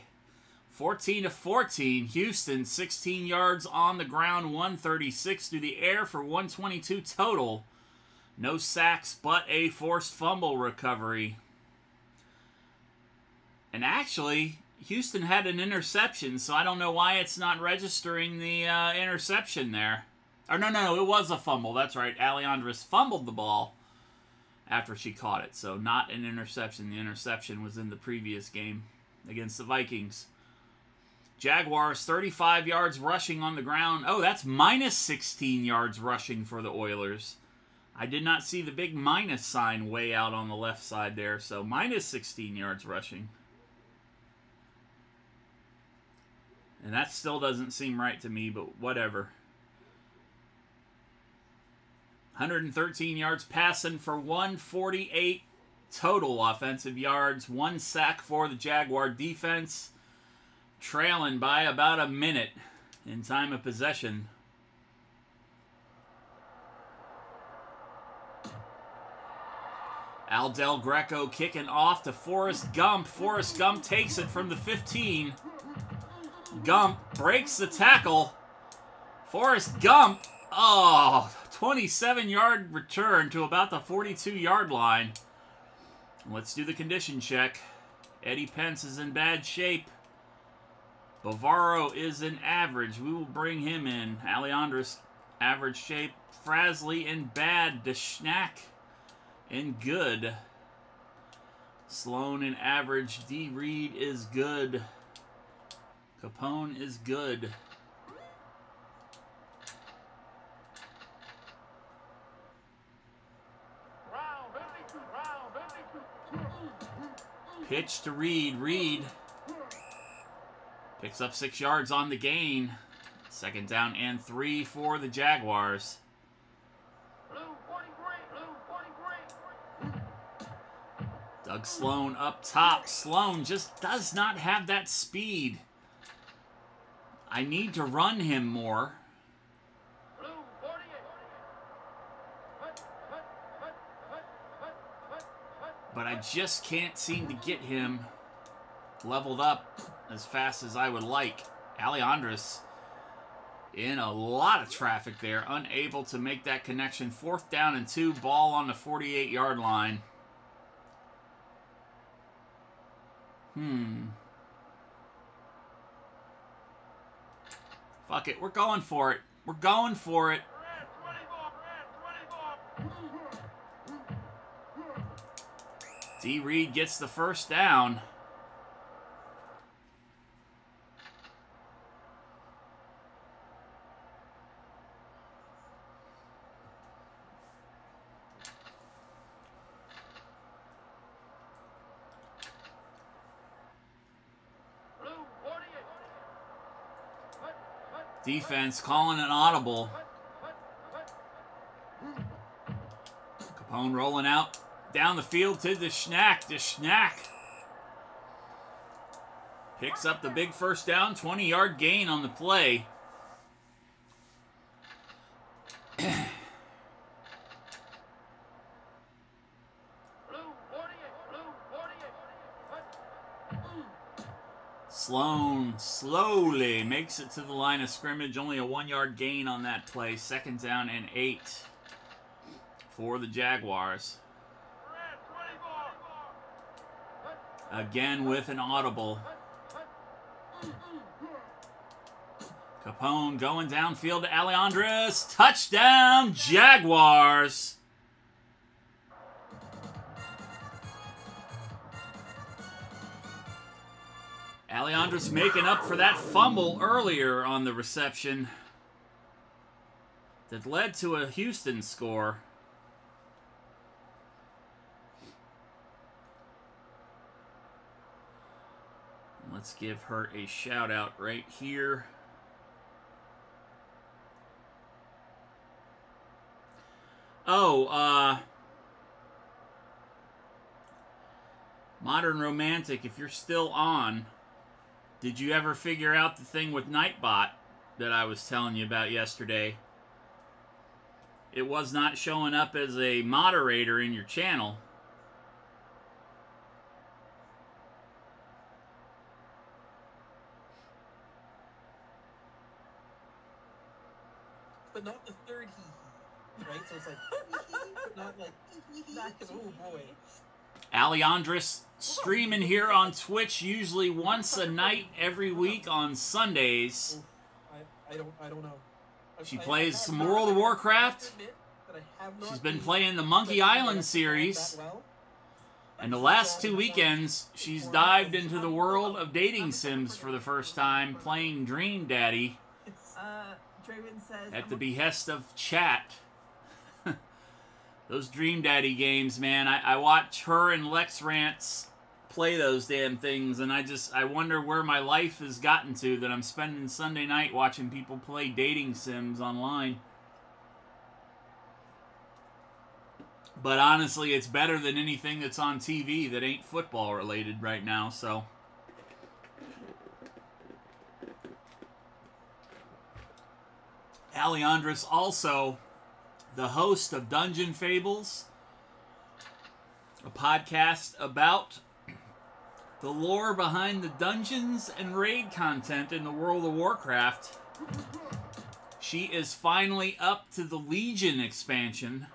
14-14. Houston, 16 yards on the ground, 136 through the air for 122 total. No sacks, but a forced fumble recovery. And actually, Houston had an interception, so I don't know why it's not registering the interception there. Or no, it was a fumble. That's right. Alejandris fumbled the ball after she caught it. So not an interception. The interception was in the previous game against the Vikings. Jaguars, 35 yards rushing on the ground. Oh, that's minus 16 yards rushing for the Oilers. I did not see the big minus sign way out on the left side there. So minus 16 yards rushing. And that still doesn't seem right to me, but whatever. 113 yards passing for 148 total offensive yards. 1 sack for the Jaguar defense. Trailing by about a minute in time of possession. Al Del Greco kicking off to Forrest Gump. Forrest Gump takes it from the 15. Gump breaks the tackle. Forrest Gump, 27-yard return to about the 42-yard line. Let's do the condition check. Eddie Pence is in bad shape. Bavaro is in average. We will bring him in. Alejandris, average shape. Frasley in bad. DeSchnack in good. Sloan in average. D. Reed is good. Capone is good. Pitch to Reed. Reed picks up 6 yards on the gain. Second down and 3 for the Jaguars. Doug Sloan up top. Sloan just does not have that speed. I need to run him more. But I just can't seem to get him leveled up as fast as I would like. Alejandris in a lot of traffic there. Unable to make that connection. 4th down and 2. Ball on the 48-yard line. Fuck it. We're going for it. We're going for it. D. Reed gets the first down. Defense calling an audible. Capone rolling out down the field to DeSchnack. DeSchnack picks up the big first down. 20-yard gain on the play. Sloan slowly makes it to the line of scrimmage. Only a 1-yard gain on that play. Second down and 8 for the Jaguars. Again with an audible. Capone going downfield to Alejandris. Touchdown, Jaguars. Alejandris making up for that fumble earlier on the reception that led to a Houston score. Let's give her a shout out right here. Oh, Modern Romantic, if you're still on, did you ever figure out the thing with Nightbot that I was telling you about yesterday? It was not showing up as a moderator in your channel. But not the third hee-hee, right? So it's like, but not like, oh boy. Alejandris streaming here on Twitch usually once a night every week on Sundays. I don't know. She plays some World of Warcraft. She's been playing the Monkey Island series. And the last 2 weekends, she's dived into the world of dating sims for the first time, playing Dream Daddy at the behest of chat. Those Dream Daddy games, man, I watch her and Lex Rants play those damn things, and I wonder where my life has gotten to that I'm spending Sunday night watching people play dating sims online. But honestly, it's better than anything that's on TV that ain't football related right now, so. Alejandris also the host of Dungeon Fables, a podcast about the lore behind the dungeons and raid content in the World of Warcraft. She is finally up to the Legion expansion,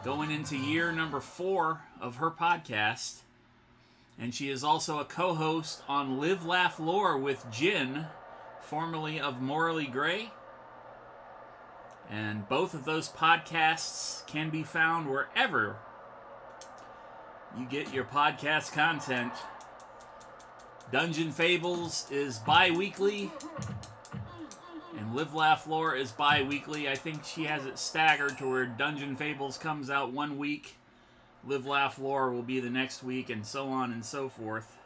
going into year number 4 of her podcast. And she is also a co-host on Live Laugh Lore with Jin, formerly of Morally Grey. And both of those podcasts can be found wherever you get your podcast content. Dungeon Fables is bi-weekly, and Live Laugh Lore is bi-weekly. I think she has it staggered to where Dungeon Fables comes out one week, Live Laugh Lore will be the next week, and so on and so forth.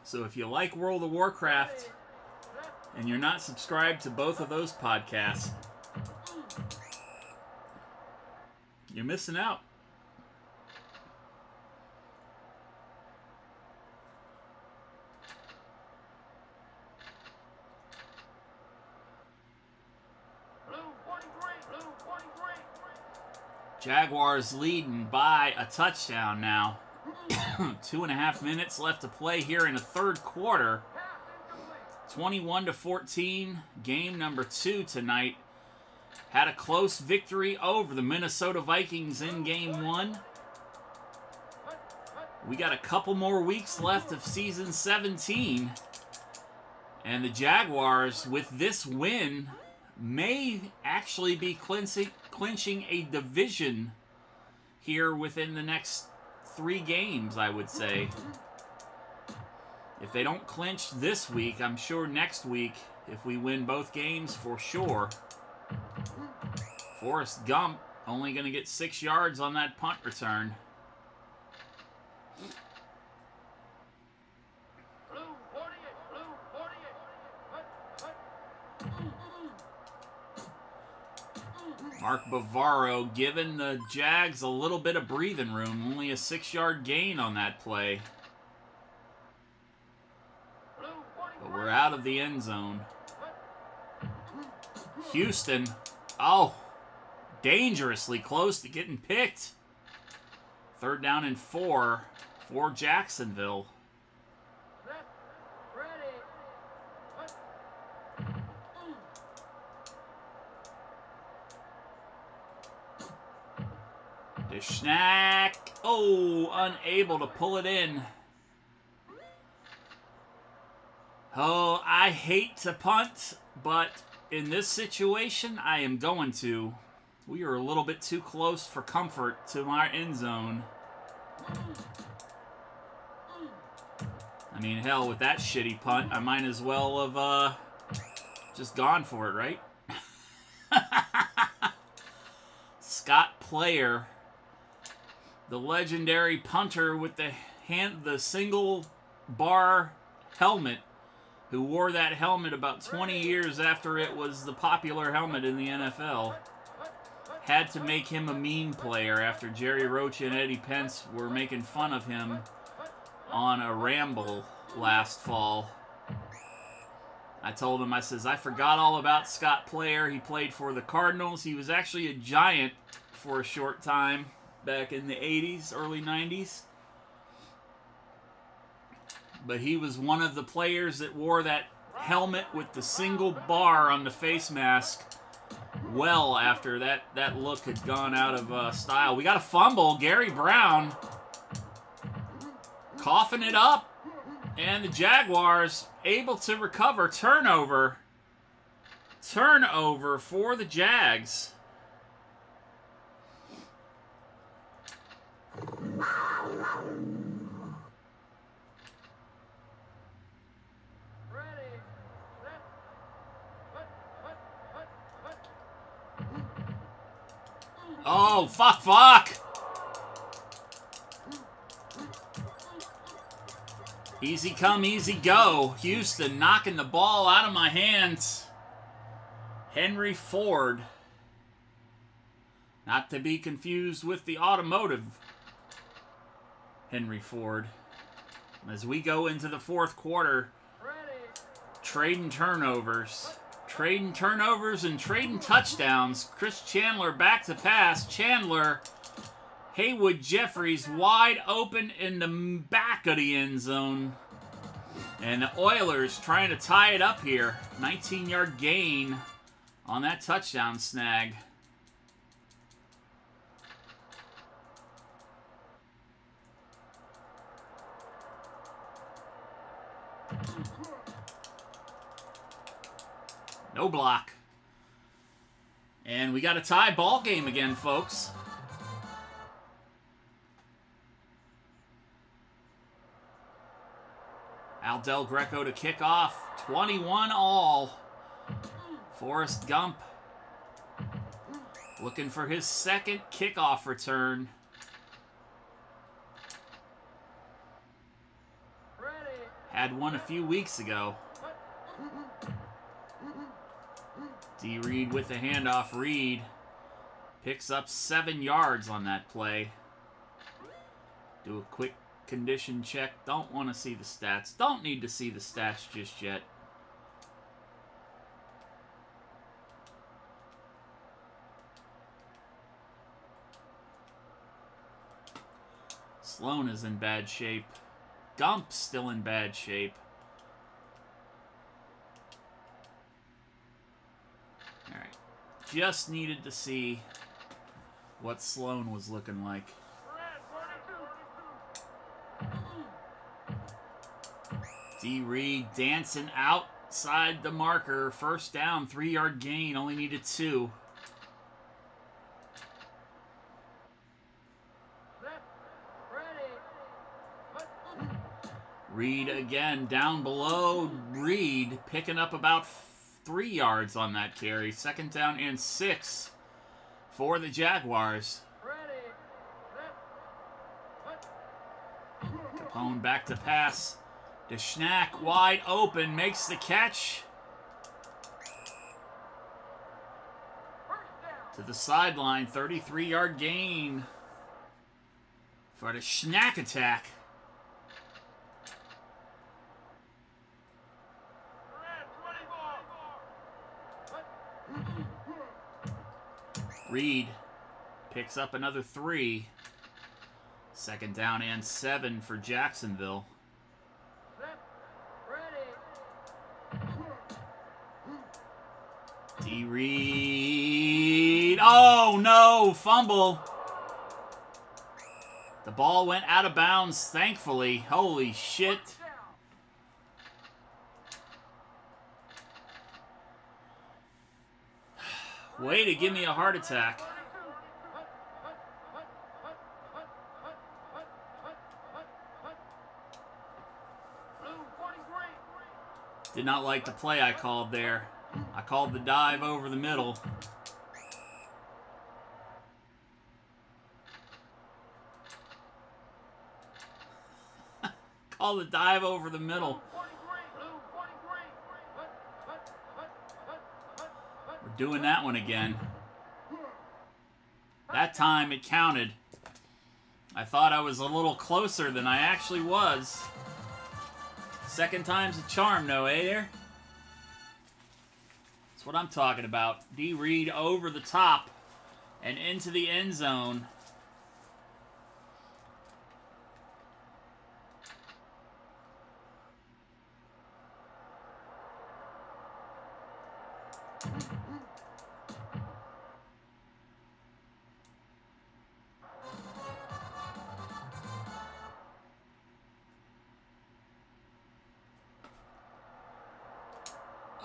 So if you like World of Warcraft and you're not subscribed to both of those podcasts, you're missing out. Jaguars leading by a touchdown now. 2.5 minutes left to play here in the third quarter. 21-14, game number 2 tonight. Had a close victory over the Minnesota Vikings in game 1. We got a couple more weeks left of season 17. And the Jaguars, with this win, may actually be clinching a division here within the next 3 games, I would say. If they don't clinch this week, I'm sure next week, if we win both games, for sure. Forrest Gump only going to get 6 yards on that punt return. Mark Bavaro giving the Jags a little bit of breathing room. Only a 6-yard gain on that play. But we're out of the end zone. Houston, oh, dangerously close to getting picked. 3rd down and 4 for Jacksonville. Schnack, oh, unable to pull it in. Oh, I hate to punt, but in this situation, I am going to. We are a little bit too close for comfort to my end zone. I mean, hell, with that shitty punt, I might as well have just gone for it, right? Scott Player The legendary punter with the single bar helmet, who wore that helmet about 20 years after it was the popular helmet in the NFL, had to make him a meme player after Jerry Roach and Eddie Pence were making fun of him on a ramble last fall. I told him, I says, I forgot all about Scott Player. He played for the Cardinals. He was actually a Giant for a short time back in the 80s, early 90s. But he was one of the players that wore that helmet with the single bar on the face mask well after that look had gone out of style. We got a fumble. Gary Brown coughing it up. And the Jaguars able to recover. Turnover for the Jags. Oh, fuck. Easy come, easy go. Houston knocking the ball out of my hands. Henry Ford. Not to be confused with the automotive Henry Ford. As we go into the fourth quarter, trading turnovers. Trading turnovers and trading touchdowns. Chris Chandler back to pass. Chandler, Haywood Jeffries wide open in the back of the end zone. And the Oilers trying to tie it up here. 19-yard gain on that touchdown snag. No block. And we got a tie ball game again, folks. Al Del Greco to kick off. 21-all. Forrest Gump looking for his second kickoff return. Had one a few weeks ago. D. Reed with the handoff. Reed picks up 7 yards on that play. Do a quick condition check. Don't want to see the stats. Don't need to see the stats just yet. Sloan is in bad shape. Gump's still in bad shape. Alright. Just needed to see what Sloan was looking like. D. Reed dancing outside the marker. First down, 3-yard gain. Only needed 2. Reed again down below. Reed picking up about 3 yards on that carry. Second down and 6 for the Jaguars. Capone back to pass. DeSchnack wide open, makes the catch. To the sideline, 33-yard gain for the Schnack attack. Reed picks up another 3. Second down and 7 for Jacksonville. D. Reed. Oh, no. Fumble. The ball went out of bounds, thankfully. Holy shit. Way to give me a heart attack. Did not like the play I called there. I called the dive over the middle. call the dive over the middle. We're doing that one again. That time it counted. I thought I was a little closer than I actually was. Second time's a charm, though, eh there? That's what I'm talking about. D. Reed over the top and into the end zone.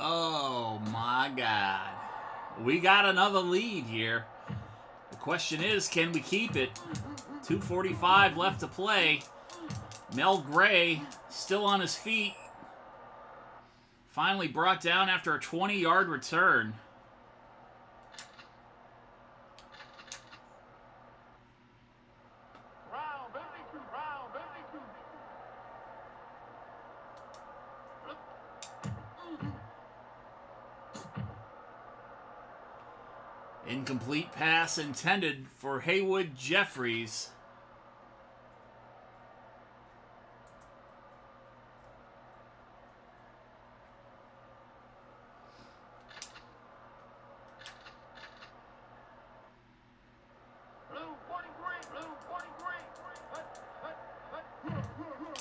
Oh my God. We got another lead here. The question is, can we keep it? 2:45 left to play. Mel Gray still on his feet. Finally brought down after a 20-yard return. Incomplete pass intended for Haywood Jeffries.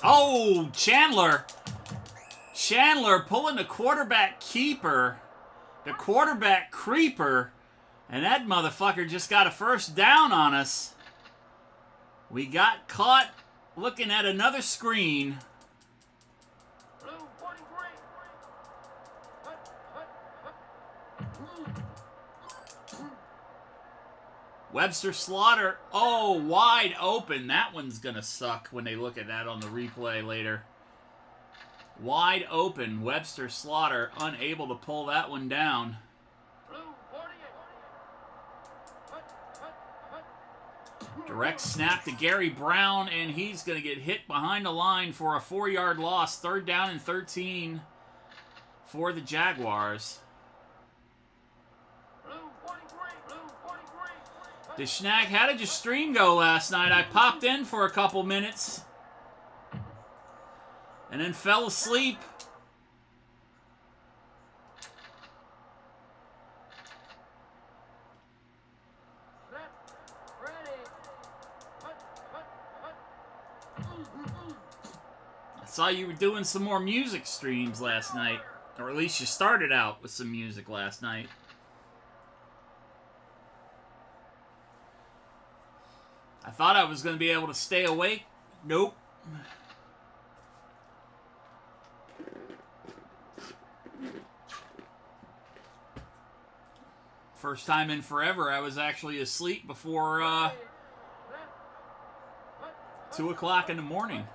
Oh, Chandler. Chandler pulling the quarterback keeper, the quarterback creeper, and that motherfucker just got a first down on us. We got caught looking at another screen. Webster Slaughter, oh, wide open. That one's going to suck when they look at that on the replay later. Wide open. Webster Slaughter unable to pull that one down. Direct snap to Gary Brown, and he's going to get hit behind the line for a 4-yard loss. 3rd down and 13 for the Jaguars. Deschnack, how did your stream go last night? I popped in for a couple minutes and then fell asleep. I saw you were doing some more music streams last night, or at least you started out with some music last night. I thought I was going to be able to stay awake. Nope. First time in forever, I was actually asleep before 2 o'clock in the morning.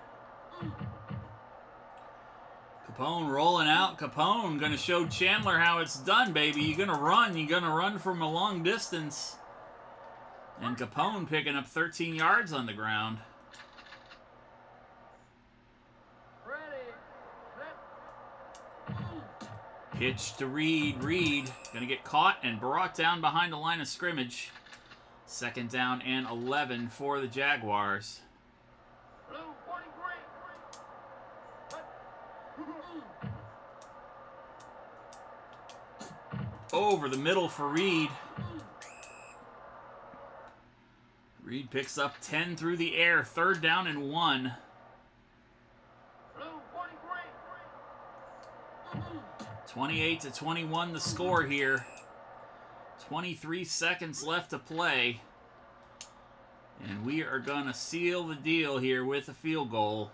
Capone rolling out. Capone going to show Chandler how it's done, baby. You're going to run. You're going to run from a long distance. And Capone picking up 13 yards on the ground. Pitch to Reed. Reed going to get caught and brought down behind the line of scrimmage. 2nd down and 11 for the Jaguars. Over the middle for Reed. Reed picks up 10 through the air. 3rd down and 1. 28-21 the score here. 23 seconds left to play. And we are going to seal the deal here with a field goal.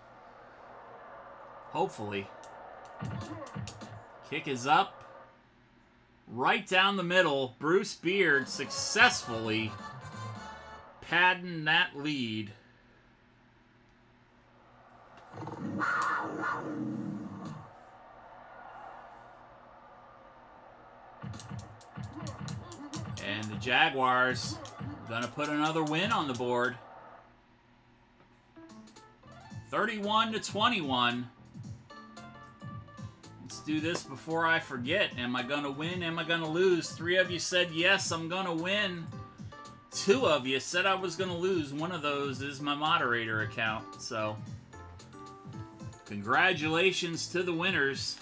Hopefully. Kick is up. Right down the middle. Bruce Beard successfully padding that lead. And the Jaguars gonna put another win on the board. 31-21. Let's do this before I forget. Am I going to win? Am I going to lose? 3 of you said yes, I'm going to win. 2 of you said I was going to lose. One of those is my moderator account. So, congratulations to the winners.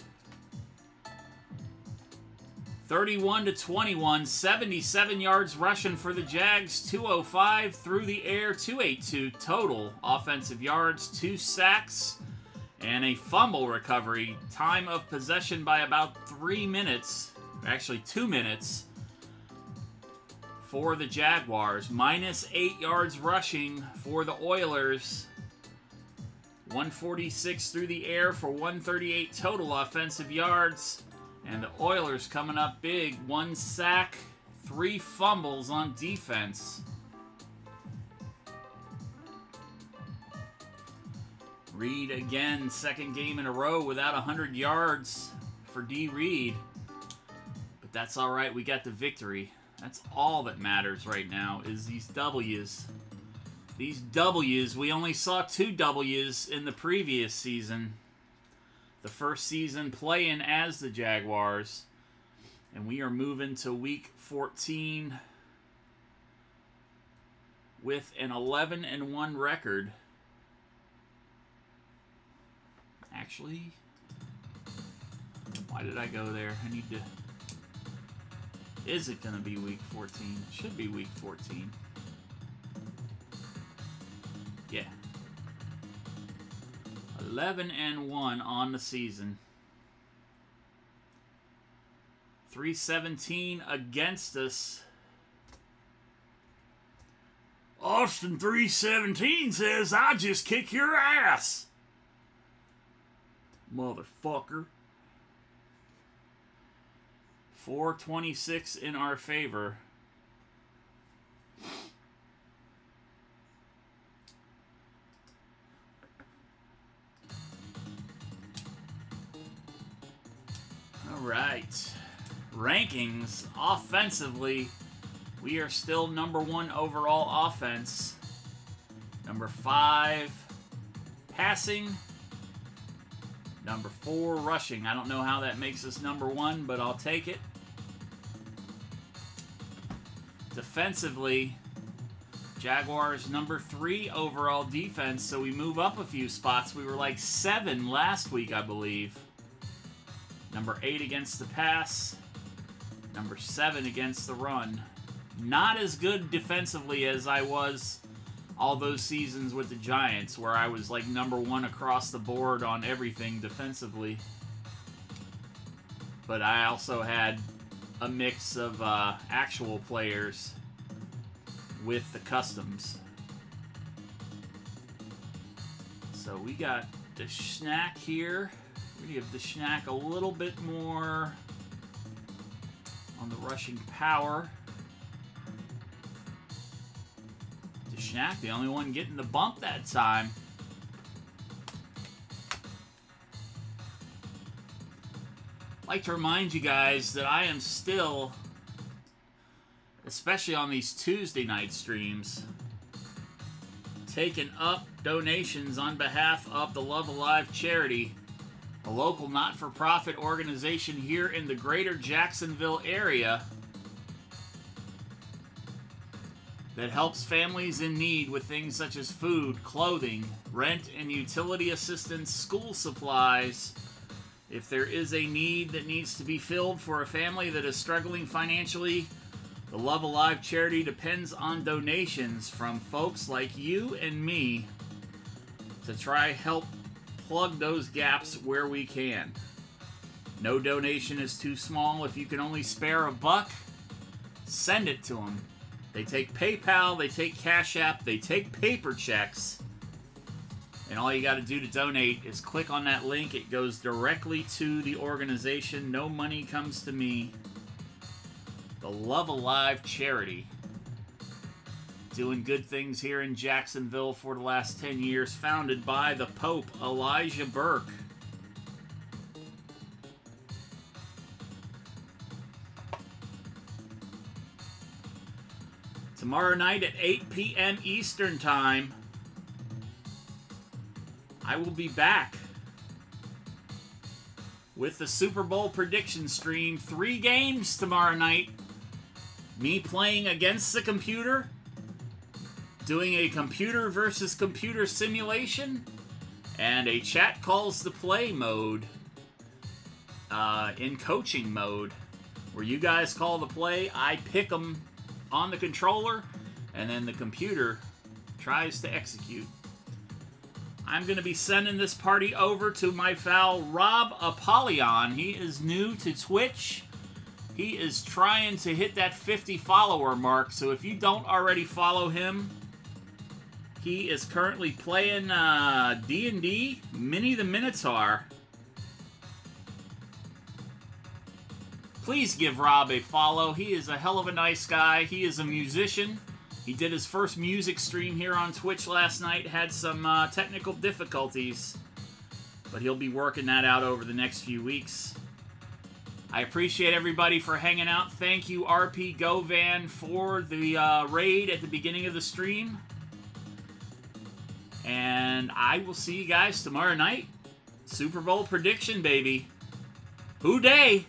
31-21, 77 yards rushing for the Jags, 205 through the air, 282 total offensive yards, 2 sacks, and a fumble recovery. Time of possession by about 3 minutes, actually 2 minutes, for the Jaguars. -8 yards rushing for the Oilers. 146 through the air for 138 total offensive yards. And the Oilers coming up big. 1 sack, 3 fumbles on defense. Reed again, 2nd game in a row without 100 yards for D. Reed. But that's all right, we got the victory. That's all that matters right now, is these W's. These W's, we only saw 2 W's in the previous season. The first season playing as the Jaguars. And we are moving to week 14 with an 11-1 record. Actually, why did I go there? I need to... Is it going to be week 14? It should be week 14. Yeah. 11-1 on the season. 317 against us. Austin 317 says, "I just kick your ass, motherfucker." 426 in our favor. All right. Rankings offensively, we are still #1 overall offense. #5 passing. #4 rushing. I don't know how that makes us #1, but I'll take it. Defensively, Jaguars #3 overall defense, so we move up a few spots. We were like 7 last week, I believe. #8 against the pass. #7 against the run. Not as good defensively as I was all those seasons with the Giants, where I was like #1 across the board on everything defensively. But I also had a mix of actual players with the customs. So we got the Schnack here. We give the Schnack a little bit more on the rushing power. The Schnack, the only one getting the bump that time. I'd like to remind you guys that I am still, especially on these Tuesday night streams, taking up donations on behalf of the Love Alive charity, a local not-for-profit organization here in the greater Jacksonville area that helps families in need with things such as food, clothing, rent and utility assistance, school supplies. If there is a need that needs to be filled for a family that is struggling financially, the Love Alive charity depends on donations from folks like you and me to try help plug those gaps where we can. No donation is too small. If you can only spare $1, send it to them. They take PayPal, they take Cash App, they take paper checks. And all you got to do to donate is click on that link. It goes directly to the organization. No money comes to me. The Love Alive charity. Doing good things here in Jacksonville for the last 10 years. Founded by the Pope, Elijah Burke. Tomorrow night at 8 p.m. Eastern Time, I will be back with the Super Bowl prediction stream. 3 games tomorrow night. Me playing against the computer, doing a computer versus computer simulation, and a chat calls the play mode in coaching mode, where you guys call the play, I pick them on the controller, and then the computer tries to execute. I'm going to be sending this party over to my pal Rob Apollyon. He is new to Twitch. He is trying to hit that 50 follower mark, so if you don't already follow him, he is currently playing D&D Mini the Minotaur. Please give Rob a follow. He is a hell of a nice guy. He is a musician. He did his first music stream here on Twitch last night. Had some technical difficulties, but he'll be working that out over the next few weeks. I appreciate everybody for hanging out. Thank you, RP Govan, for the raid at the beginning of the stream. And I will see you guys tomorrow night. Super Bowl prediction, baby. Who day?